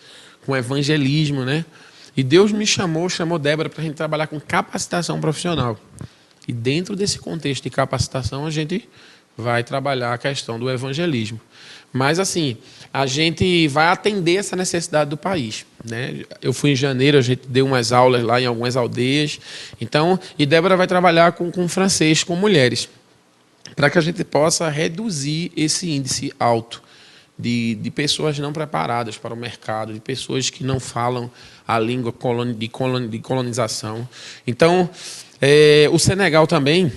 com evangelismo, né? E Deus me chamou Débora para a gente trabalhar com capacitação profissional. E dentro desse contexto de capacitação, a gente vai trabalhar a questão do evangelismo. Mas, assim, a gente vai atender essa necessidade do país, né? Eu fui em janeiro, a gente deu umas aulas lá em algumas aldeias. Então, e Débora vai trabalhar com francês, com mulheres, para que a gente possa reduzir esse índice alto de pessoas não preparadas para o mercado, de pessoas que não falam a língua de colonização. Então, o Senegal também,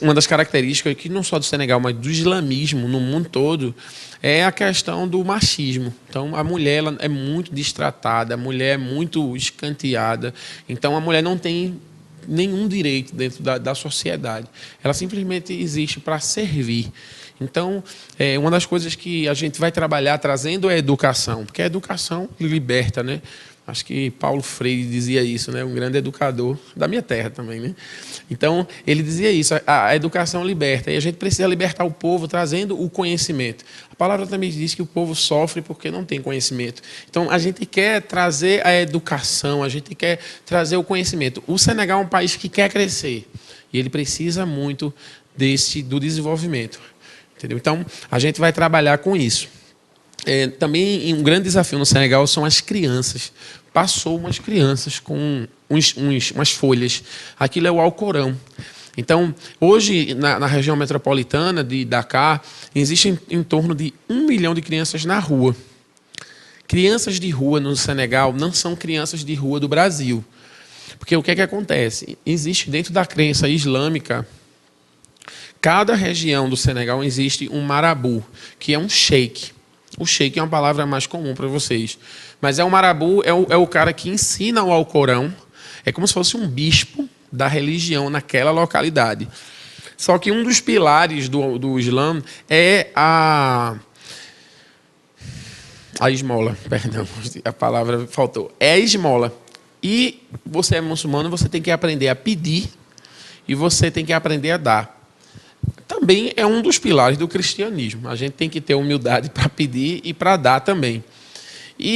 uma das características, que não só do Senegal, mas do islamismo no mundo todo, é a questão do machismo. Então, a mulher ela é muito destratada, a mulher é muito escanteada. Então, a mulher não tem nenhum direito dentro da sociedade. Ela simplesmente existe para servir. Então, uma das coisas que a gente vai trabalhar trazendo é a educação, porque a educação liberta, né? Acho que Paulo Freire dizia isso, né? Um grande educador da minha terra também, né? Então, ele dizia isso, a educação liberta. E a gente precisa libertar o povo trazendo o conhecimento. A palavra também diz que o povo sofre porque não tem conhecimento. Então, a gente quer trazer a educação, a gente quer trazer o conhecimento. O Senegal é um país que quer crescer. E ele precisa muito do desenvolvimento. Entendeu? Então, a gente vai trabalhar com isso. Também um grande desafio no Senegal são as crianças. Passou umas crianças com umas folhas. Aquilo é o Alcorão. Então, hoje, na região metropolitana de Dakar, existem em torno de 1 milhão de crianças na rua. Crianças de rua no Senegal não são crianças de rua do Brasil. Porque o que é que acontece? Existe dentro da crença islâmica, cada região do Senegal existe um marabu, que é um sheik. O sheik é uma palavra mais comum para vocês. Mas o marabu é o cara que ensina o Alcorão. É como se fosse um bispo da religião naquela localidade. Só que um dos pilares do Islã é a esmola. Perdão, a palavra faltou. É a esmola. E você é muçulmano, você tem que aprender a pedir e você tem que aprender a dar. Também é um dos pilares do cristianismo. A gente tem que ter humildade para pedir e para dar também.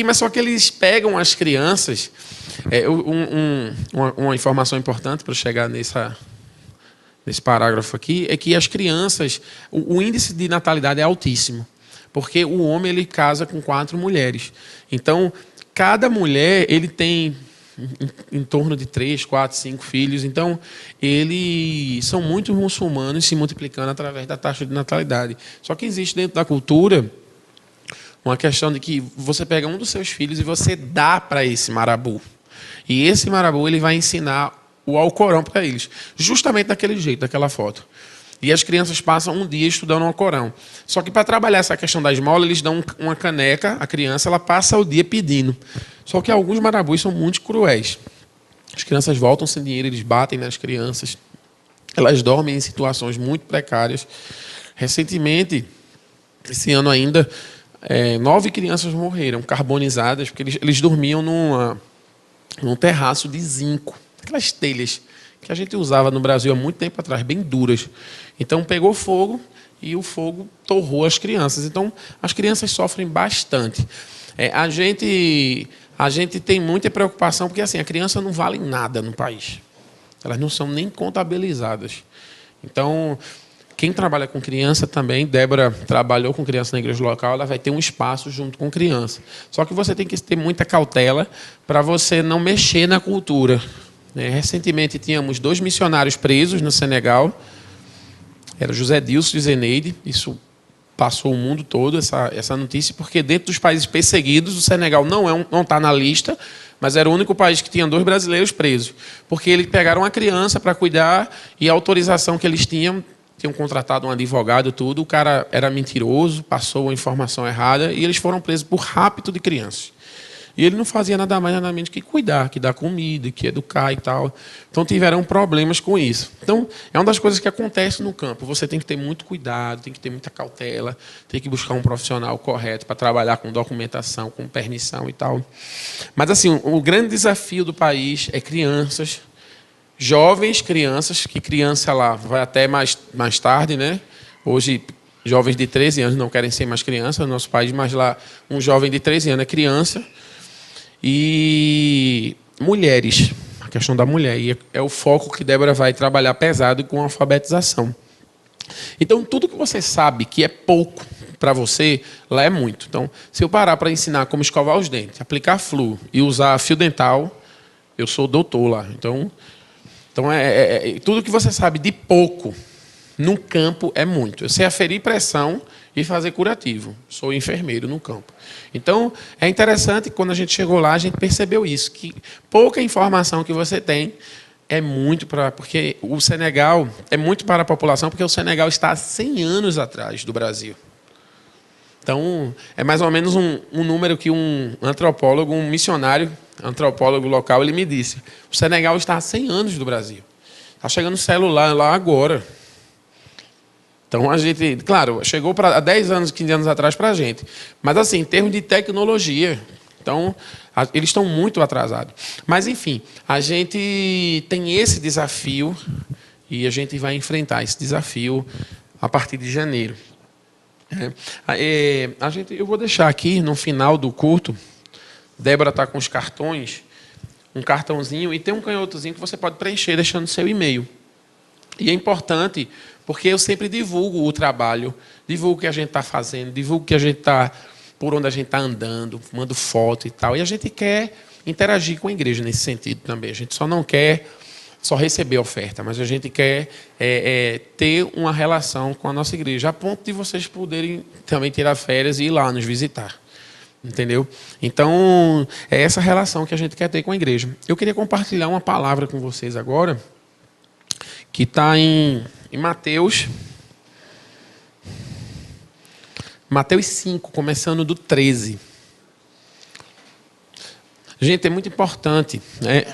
Mas só que eles pegam as crianças... uma informação importante para chegar nesse parágrafo aqui é que as crianças... O índice de natalidade é altíssimo. Porque o homem ele casa com 4 mulheres. Então, cada mulher ele tem... em torno de 3, 4, 5 filhos. Então, eles são muito muçulmanos se multiplicando através da taxa de natalidade. Só que existe dentro da cultura uma questão de que você pega um dos seus filhos e você dá para esse marabu. E esse marabu ele vai ensinar o Alcorão para eles, justamente daquele jeito, daquela foto. E as crianças passam um dia estudando o Alcorão. Só que para trabalhar essa questão da esmola, eles dão uma caneca, a criança ela passa o dia pedindo. Só que alguns marabus são muito cruéis. As crianças voltam sem dinheiro, eles batem nas crianças. elas dormem em situações muito precárias. Recentemente, esse ano ainda, 9 crianças morreram, carbonizadas, porque eles dormiam num terraço de zinco, aquelas telhas que a gente usava no Brasil há muito tempo atrás, bem duras. Então, pegou fogo e o fogo torrou as crianças. Então, as crianças sofrem bastante. A gente tem muita preocupação, porque assim, a criança não vale nada no país. Elas não são nem contabilizadas. Então, quem trabalha com criança também, Débora trabalhou com criança na igreja local, ela vai ter um espaço junto com criança. Só que você tem que ter muita cautela para você não mexer na cultura. Recentemente, tínhamos 2 missionários presos no Senegal. Era José Dilson e Zeneide. Isso passou o mundo todo, essa notícia, porque dentro dos países perseguidos, o Senegal não está na lista, mas era o único país que tinha 2 brasileiros presos. Porque eles pegaram uma criança para cuidar e a autorização que eles tinham contratado um advogado, tudo, o cara era mentiroso, passou a informação errada e eles foram presos por rapto de crianças. E ele não fazia nada mais, nada menos que cuidar, que dar comida, que educar e tal. Então, tiveram problemas com isso. Então, é uma das coisas que acontece no campo. Você tem que ter muito cuidado, tem que ter muita cautela, tem que buscar um profissional correto para trabalhar com documentação, com permissão e tal. Mas, assim, o grande desafio do país é crianças, jovens crianças, que criança lá vai até mais tarde, né? Hoje, jovens de 13 anos não querem ser mais crianças no nosso país, mas lá um jovem de 13 anos é criança. E mulheres, a questão da mulher. E é o foco que Débora vai trabalhar pesado com a alfabetização. Então, tudo que você sabe que é pouco para você, lá é muito. Então, se eu parar para ensinar como escovar os dentes, aplicar flu e usar fio dental, eu sou doutor lá. Então tudo que você sabe de pouco no campo é muito. Eu sei aferir pressão e fazer curativo. Sou enfermeiro no campo. Então, é interessante que quando a gente chegou lá, a gente percebeu isso, que pouca informação que você tem é muito porque o Senegal é muito para a população, porque o Senegal está há 100 anos atrás do Brasil. Então, é mais ou menos um número que um antropólogo, um missionário antropólogo local, ele me disse. O Senegal está há 100 anos do Brasil. Está chegando celular lá agora. Então, a gente, claro, chegou há 10 anos, 15 anos atrás para a gente. Mas, assim, em termos de tecnologia, então, eles estão muito atrasados. Mas, enfim, a gente tem esse desafio e a gente vai enfrentar esse desafio a partir de janeiro. Eu vou deixar aqui, no final do culto, Débora está com os cartões, um cartãozinho, e tem um canhotozinho que você pode preencher deixando seu e-mail. E é importante, porque eu sempre divulgo o trabalho, divulgo o que a gente está fazendo, divulgo que a gente está, por onde a gente está andando, mando foto e tal. E a gente quer interagir com a igreja nesse sentido também. A gente só não quer só receber oferta, mas a gente quer ter uma relação com a nossa igreja, a ponto de vocês poderem também tirar férias e ir lá nos visitar. Entendeu? Então, é essa relação que a gente quer ter com a igreja. Eu queria compartilhar uma palavra com vocês agora, que está em Mateus 5, começando do 13. Gente, é muito importante, né?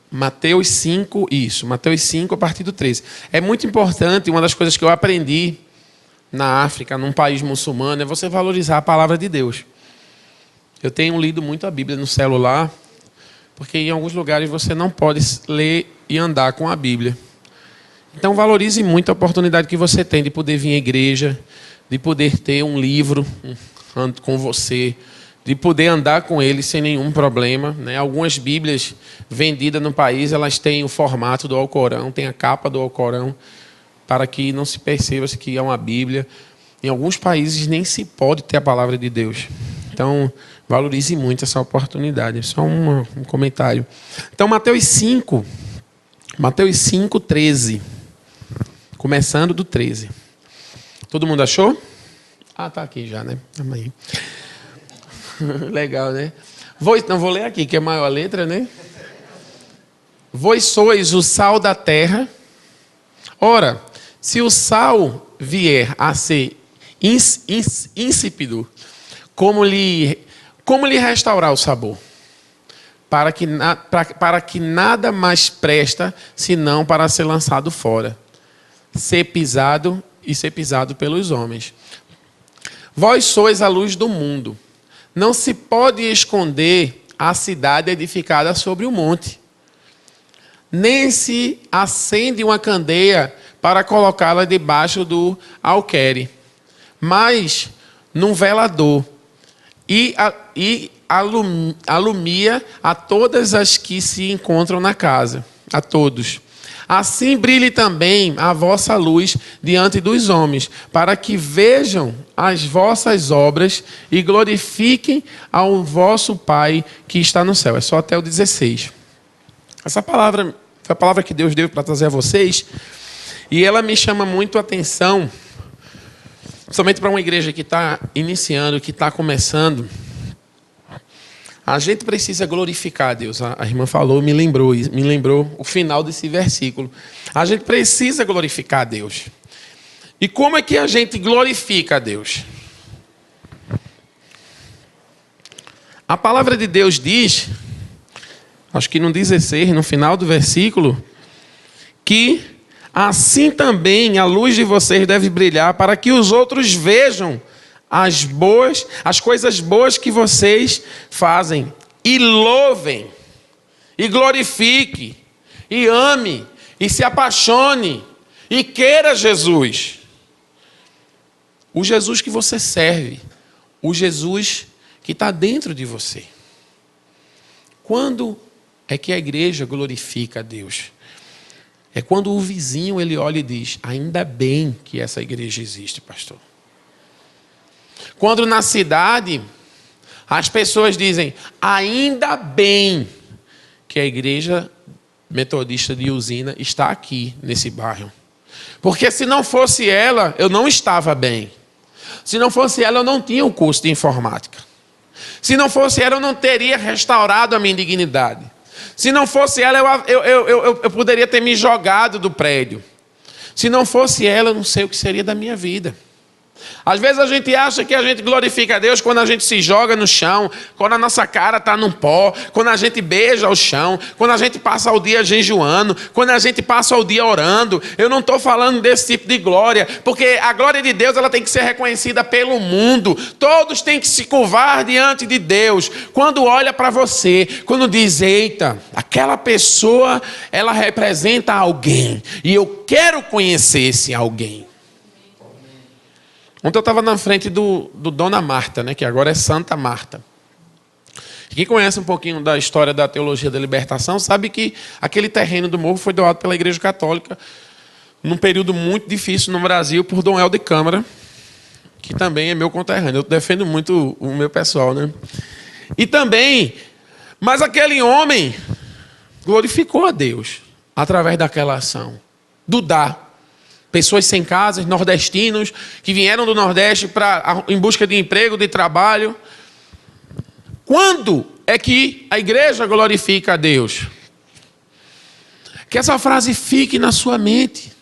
Mateus 5, Mateus 5 a partir do 13. É muito importante, uma das coisas que eu aprendi na África, num país muçulmano, é você valorizar a palavra de Deus. Eu tenho lido muito a Bíblia no celular, porque em alguns lugares você não pode ler e andar com a Bíblia. Então valorize muito a oportunidade que você tem de poder vir à igreja, de poder ter um livro com você, de poder andar com ele sem nenhum problema, né? Algumas Bíblias vendidas no país, elas têm o formato do Alcorão, tem a capa do Alcorão, para que não se perceba que é uma Bíblia. Em alguns países nem se pode ter a palavra de Deus. Então, valorize muito essa oportunidade. Só um comentário. Então, Mateus 5, 13. Começando do 13. Todo mundo achou? Ah, tá aqui já, né? Vamos aí. Legal, né? Vou ler aqui, que é maior a letra, né? Vós sois o sal da terra. Ora, se o sal vier a ser insípido, como lhe restaurar o sabor? para que nada mais presta, senão para ser lançado fora, ser pisado pelos homens. Vós sois a luz do mundo. Não se pode esconder a cidade edificada sobre o monte. Nem se acende uma candeia para colocá-la debaixo do alqueire, mas num velador, e alumia a todas as que se encontram na casa, a todos. Assim brilhe também a vossa luz diante dos homens, para que vejam as vossas obras e glorifiquem ao vosso Pai que está no céu. É só até o 16. Essa palavra foi a palavra que Deus deu para trazer a vocês, e ela me chama muito a atenção, somente para uma igreja que está iniciando, que está começando. A gente precisa glorificar a Deus. A irmã falou, me lembrou o final desse versículo. A gente precisa glorificar a Deus. E como é que a gente glorifica a Deus? A palavra de Deus diz, acho que no 16, no final do versículo, que assim também a luz de vocês deve brilhar para que os outros vejam as coisas boas que vocês fazem, e louvem, e glorifique, e ame, e se apaixone, e queira Jesus. O Jesus que você serve, o Jesus que está dentro de você. Quando é que a igreja glorifica a Deus? É quando o vizinho ele olha e diz: ainda bem que essa igreja existe, pastor. Quando na cidade as pessoas dizem: ainda bem que a igreja metodista de Usina está aqui nesse bairro. Porque se não fosse ela, eu não estava bem. Se não fosse ela, eu não tinha o curso de informática. Se não fosse ela, eu não teria restaurado a minha dignidade. Se não fosse ela, eu poderia ter me jogado do prédio. Se não fosse ela, eu não sei o que seria da minha vida. Às vezes a gente acha que a gente glorifica a Deus quando a gente se joga no chão, quando a nossa cara está no pó, quando a gente beija o chão, quando a gente passa o dia jejuando, quando a gente passa o dia orando. Eu não estou falando desse tipo de glória, porque a glória de Deus ela tem que ser reconhecida pelo mundo. Todos têm que se curvar diante de Deus. Quando olha para você, quando diz: eita, aquela pessoa, ela representa alguém, e eu quero conhecer esse alguém. Ontem eu estava na frente do Dona Marta, né, que agora é Santa Marta. Quem conhece um pouquinho da história da teologia da libertação sabe que aquele terreno do morro foi doado pela Igreja Católica num período muito difícil no Brasil por Dom Helder Câmara, que também é meu conterrâneo. Eu defendo muito o meu pessoal, né? E também, mas aquele homem glorificou a Deus através daquela ação, do dar. Pessoas sem casas, nordestinos, que vieram do Nordeste em busca de emprego, de trabalho. Quando é que a igreja glorifica a Deus? Que essa frase fique na sua mente.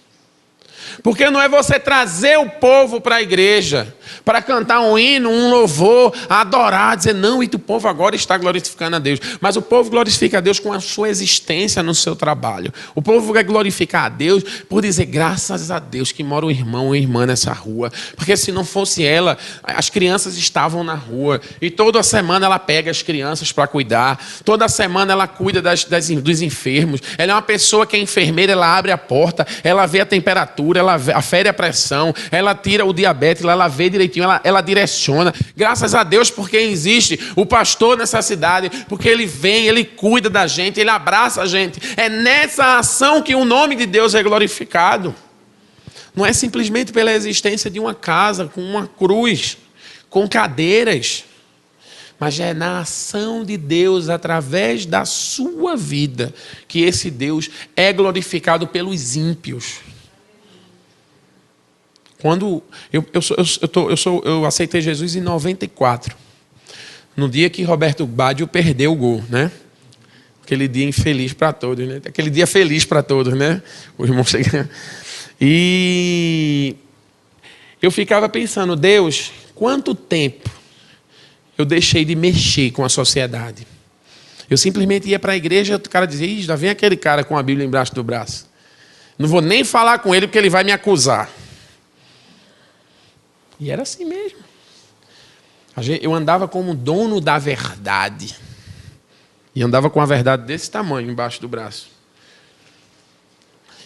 Porque não é você trazer o povo para a igreja, para cantar um hino, um louvor, adorar, dizer: não, e o povo agora está glorificando a Deus. Mas o povo glorifica a Deus com a sua existência no seu trabalho. O povo vai glorificar a Deus por dizer: graças a Deus que mora um irmão ou irmã nessa rua. Porque se não fosse ela, as crianças estavam na rua. E toda semana ela pega as crianças para cuidar. Toda semana ela cuida dos enfermos. Ela é uma pessoa que é enfermeira, ela abre a porta, ela vê a temperatura, ela afere a pressão, ela tira o diabetes, ela vê direitinho, ela direciona. Graças a Deus porque existe o pastor nessa cidade, porque ele vem, ele cuida da gente, ele abraça a gente. É nessa ação que o nome de Deus é glorificado. Não é simplesmente pela existência de uma casa com uma cruz, com cadeiras, mas é na ação de Deus através da sua vida que esse Deus é glorificado pelos ímpios. Quando eu aceitei Jesus em 94, no dia que Roberto Baggio perdeu o gol, né? Aquele dia infeliz para todos, né? Aquele dia feliz para todos, né? O irmão chega. E eu ficava pensando: Deus, quanto tempo eu deixei de mexer com a sociedade? Eu simplesmente ia para a igreja e o cara dizia, ih, já vem aquele cara com a Bíblia embaixo do braço. Não vou nem falar com ele porque ele vai me acusar. E era assim mesmo. Eu andava como dono da verdade. E andava com a verdade desse tamanho embaixo do braço.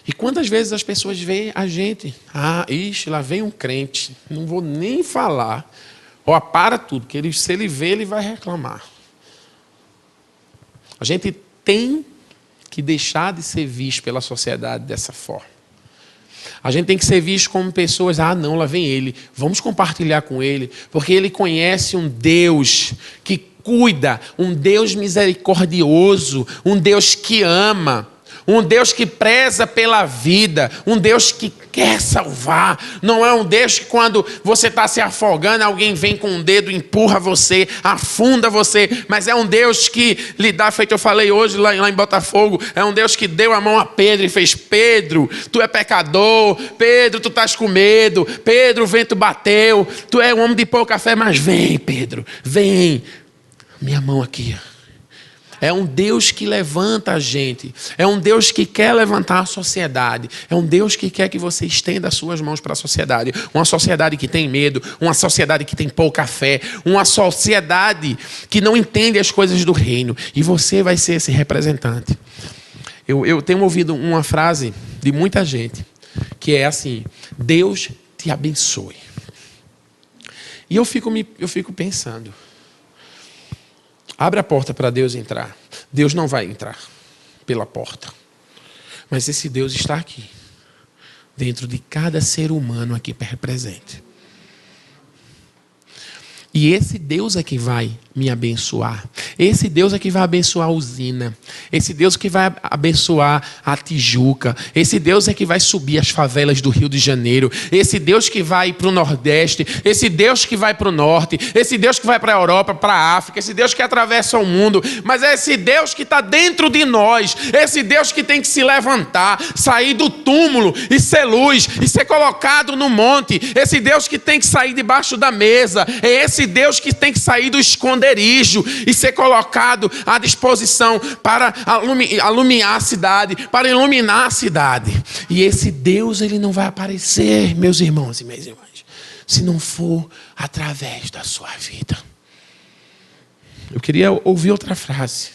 E quantas vezes as pessoas veem a gente, lá vem um crente, não vou nem falar. Ó, para tudo, que se ele vê, ele vai reclamar. A gente tem que deixar de ser visto pela sociedade dessa forma. A gente tem que ser visto como pessoas, não, lá vem ele, vamos compartilhar com ele, porque ele conhece um Deus que cuida, um Deus misericordioso, um Deus que ama, um Deus que preza pela vida, um Deus que quer salvar. Não é um Deus que quando você está se afogando, alguém vem com um dedo, empurra você, afunda você, mas é um Deus que lhe dá, feito eu falei hoje lá em Botafogo, é um Deus que deu a mão a Pedro e fez, Pedro, tu é pecador, Pedro, tu estás com medo, Pedro, o vento bateu, tu é um homem de pouca fé, mas vem, Pedro, vem, minha mão aqui, é um Deus que levanta a gente. É um Deus que quer levantar a sociedade. É um Deus que quer que você estenda as suas mãos para a sociedade. Uma sociedade que tem medo. Uma sociedade que tem pouca fé. Uma sociedade que não entende as coisas do reino. E você vai ser esse representante. Eu tenho ouvido uma frase de muita gente que é assim: Deus te abençoe. E eu fico pensando. Abre a porta para Deus entrar. Deus não vai entrar pela porta. Mas esse Deus está aqui. Dentro de cada ser humano aqui presente. E esse Deus é que vai me abençoar. Esse Deus é que vai abençoar a usina. Esse Deus que vai abençoar a Tijuca. Esse Deus é que vai subir as favelas do Rio de Janeiro. Esse Deus que vai para o Nordeste. Esse Deus que vai para o Norte. Esse Deus que vai para a Europa, para a África. Esse Deus que atravessa o mundo. Mas é esse Deus que está dentro de nós. Esse Deus que tem que se levantar, sair do túmulo e ser luz. E ser colocado no monte. Esse Deus que tem que sair debaixo da mesa. É esse Deus que tem que sair do esconderijo e ser colocado à disposição para alumiar a cidade, para iluminar a cidade. E esse Deus, ele não vai aparecer, meus irmãos e minhas irmãs, se não for através da sua vida. Eu queria ouvir outra frase.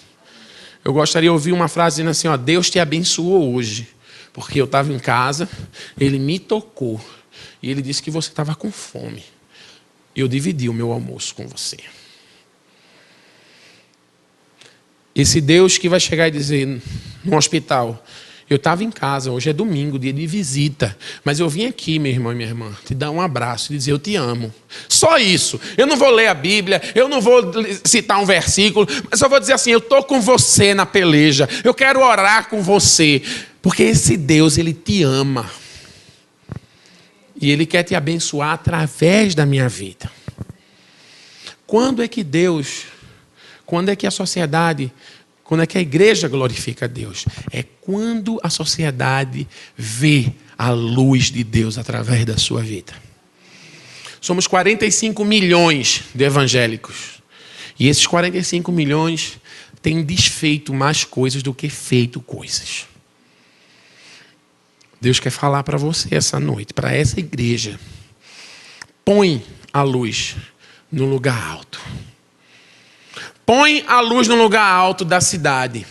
Eu gostaria de ouvir uma frase dizendo assim, Deus te abençoou hoje, porque eu estava em casa, ele me tocou e ele disse que você estava com fome. Eu dividi o meu almoço com você. Esse Deus que vai chegar e dizer no hospital, eu estava em casa, hoje é domingo, dia de visita, mas eu vim aqui, meu irmão e minha irmã, te dar um abraço e dizer eu te amo. Só isso. Eu não vou ler a Bíblia, eu não vou citar um versículo, mas eu vou dizer assim, eu estou com você na peleja, eu quero orar com você, porque esse Deus, ele te ama. E ele quer te abençoar através da minha vida. Quando é que a sociedade, quando é que a igreja glorifica a Deus? É quando a sociedade vê a luz de Deus através da sua vida. Somos 45 milhões de evangélicos. E esses 45 milhões têm desfeito mais coisas do que feito coisas. Deus quer falar para você essa noite, para essa igreja. Põe a luz no lugar alto. Põe a luz no lugar alto da cidade.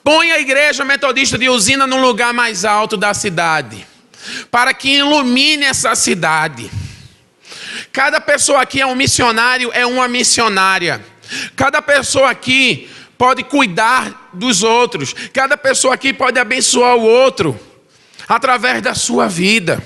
Põe a igreja metodista de Usina no lugar mais alto da cidade. Para que ilumine essa cidade. Cada pessoa aqui é um missionário, é uma missionária. Cada pessoa aqui pode cuidar dos outros. Cada pessoa aqui pode abençoar o outro através da sua vida.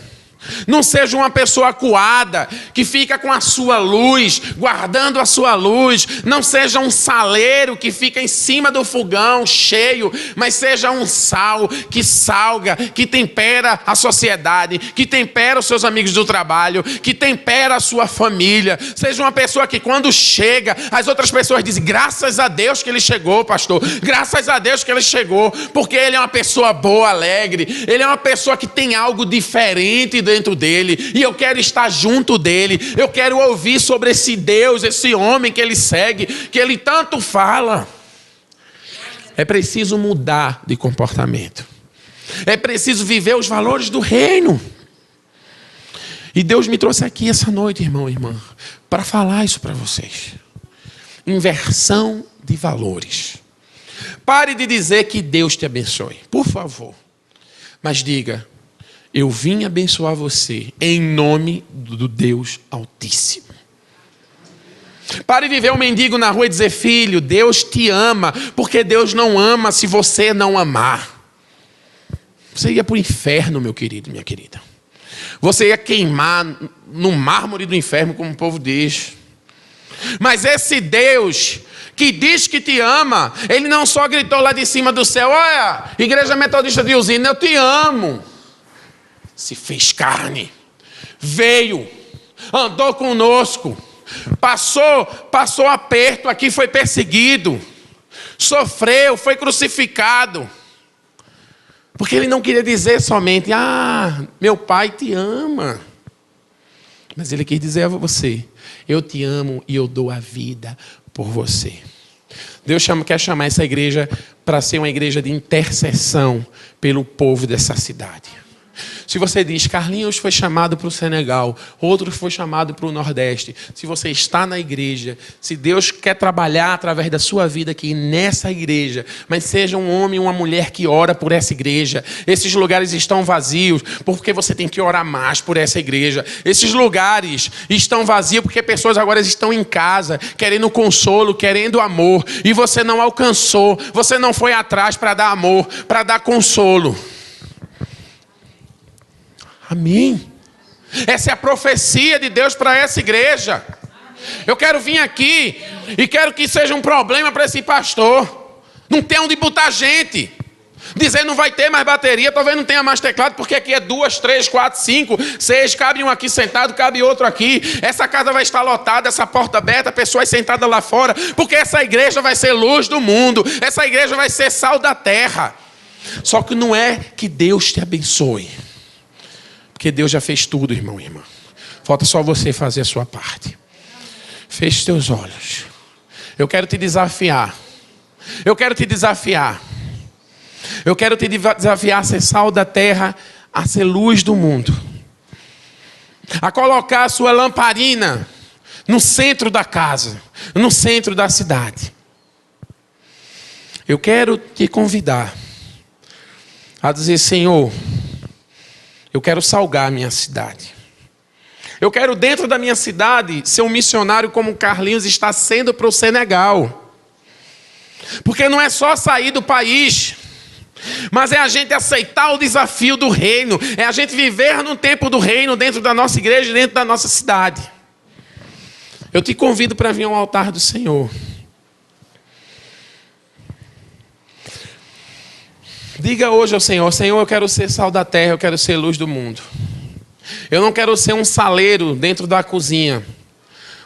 Não seja uma pessoa acuada, que fica com a sua luz, guardando a sua luz. Não seja um saleiro que fica em cima do fogão cheio, mas seja um sal que salga, que tempera a sociedade, que tempera os seus amigos do trabalho, que tempera a sua família. Seja uma pessoa que quando chega, as outras pessoas dizem, graças a Deus que ele chegou, pastor. Graças a Deus que ele chegou, porque ele é uma pessoa boa, alegre. Ele é uma pessoa que tem algo diferente dentro dele, e eu quero estar junto dele, eu quero ouvir sobre esse Deus, esse homem que ele segue, que ele tanto fala. É preciso mudar de comportamento. É preciso viver os valores do reino. E Deus me trouxe aqui essa noite, irmão e irmã, para falar isso para vocês. Inversão de valores. Pare de dizer que Deus te abençoe, por favor. Mas diga, eu vim abençoar você em nome do Deus Altíssimo. Pare de ver um mendigo na rua e dizer, filho, Deus te ama, porque Deus não ama se você não amar. Você ia para o inferno, meu querido, minha querida. Você ia queimar no mármore do inferno, como o povo diz. Mas esse Deus que diz que te ama, ele não só gritou lá de cima do céu, olha, Igreja Metodista de Usina, eu te amo. Se fez carne, veio, andou conosco, passou aperto aqui, foi perseguido, sofreu, foi crucificado. Porque ele não queria dizer somente, meu pai te ama. Mas ele quis dizer a você, eu te amo e eu dou a vida por você. Deus quer chamar essa igreja para ser uma igreja de intercessão pelo povo dessa cidade. Se você diz, Carlinhos foi chamado para o Senegal, outro foi chamado para o Nordeste. Se você está na igreja, se Deus quer trabalhar através da sua vida aqui nessa igreja, mas seja um homem ou uma mulher que ora por essa igreja. Esses lugares estão vazios porque você tem que orar mais por essa igreja. Esses lugares estão vazios porque pessoas agora estão em casa, querendo consolo, querendo amor. E você não alcançou, você não foi atrás para dar amor, para dar consolo. Amém. Essa é a profecia de Deus para essa igreja. Eu quero vir aqui e quero que seja um problema para esse pastor. Não tem onde botar gente. Dizer não vai ter mais bateria, talvez não tenha mais teclado, porque aqui é 2, 3, 4, 5, 6, cabe um aqui sentado, cabe outro aqui. Essa casa vai estar lotada, essa porta aberta, pessoas sentadas lá fora, porque essa igreja vai ser luz do mundo, essa igreja vai ser sal da terra. Só que não é que Deus te abençoe. Porque Deus já fez tudo, irmão e irmã. Falta só você fazer a sua parte. Feche teus olhos. Eu quero te desafiar. Eu quero te desafiar. Eu quero te desafiar a ser sal da terra, a ser luz do mundo. A colocar a sua lamparina no centro da casa, no centro da cidade. Eu quero te convidar a dizer, Senhor, eu quero salgar a minha cidade. Eu quero dentro da minha cidade ser um missionário como Carlinhos está sendo para o Senegal. Porque não é só sair do país, mas é a gente aceitar o desafio do reino. É a gente viver no tempo do reino dentro da nossa igreja, dentro da nossa cidade. Eu te convido para vir ao altar do Senhor. Diga hoje ao Senhor, Senhor, eu quero ser sal da terra, eu quero ser luz do mundo. Eu não quero ser um saleiro dentro da cozinha.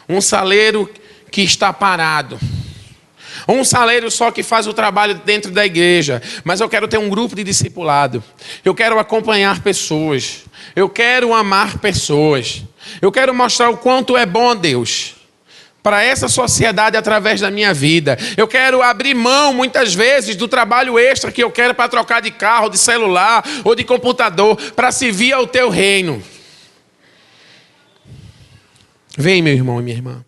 Um saleiro que está parado. Um saleiro só que faz o trabalho dentro da igreja. Mas eu quero ter um grupo de discipulado. Eu quero acompanhar pessoas. Eu quero amar pessoas. Eu quero mostrar o quanto é bom Deus para essa sociedade através da minha vida. Eu quero abrir mão, muitas vezes, do trabalho extra que eu quero para trocar de carro, de celular ou de computador, para servir ao teu reino. Vem, meu irmão e minha irmã.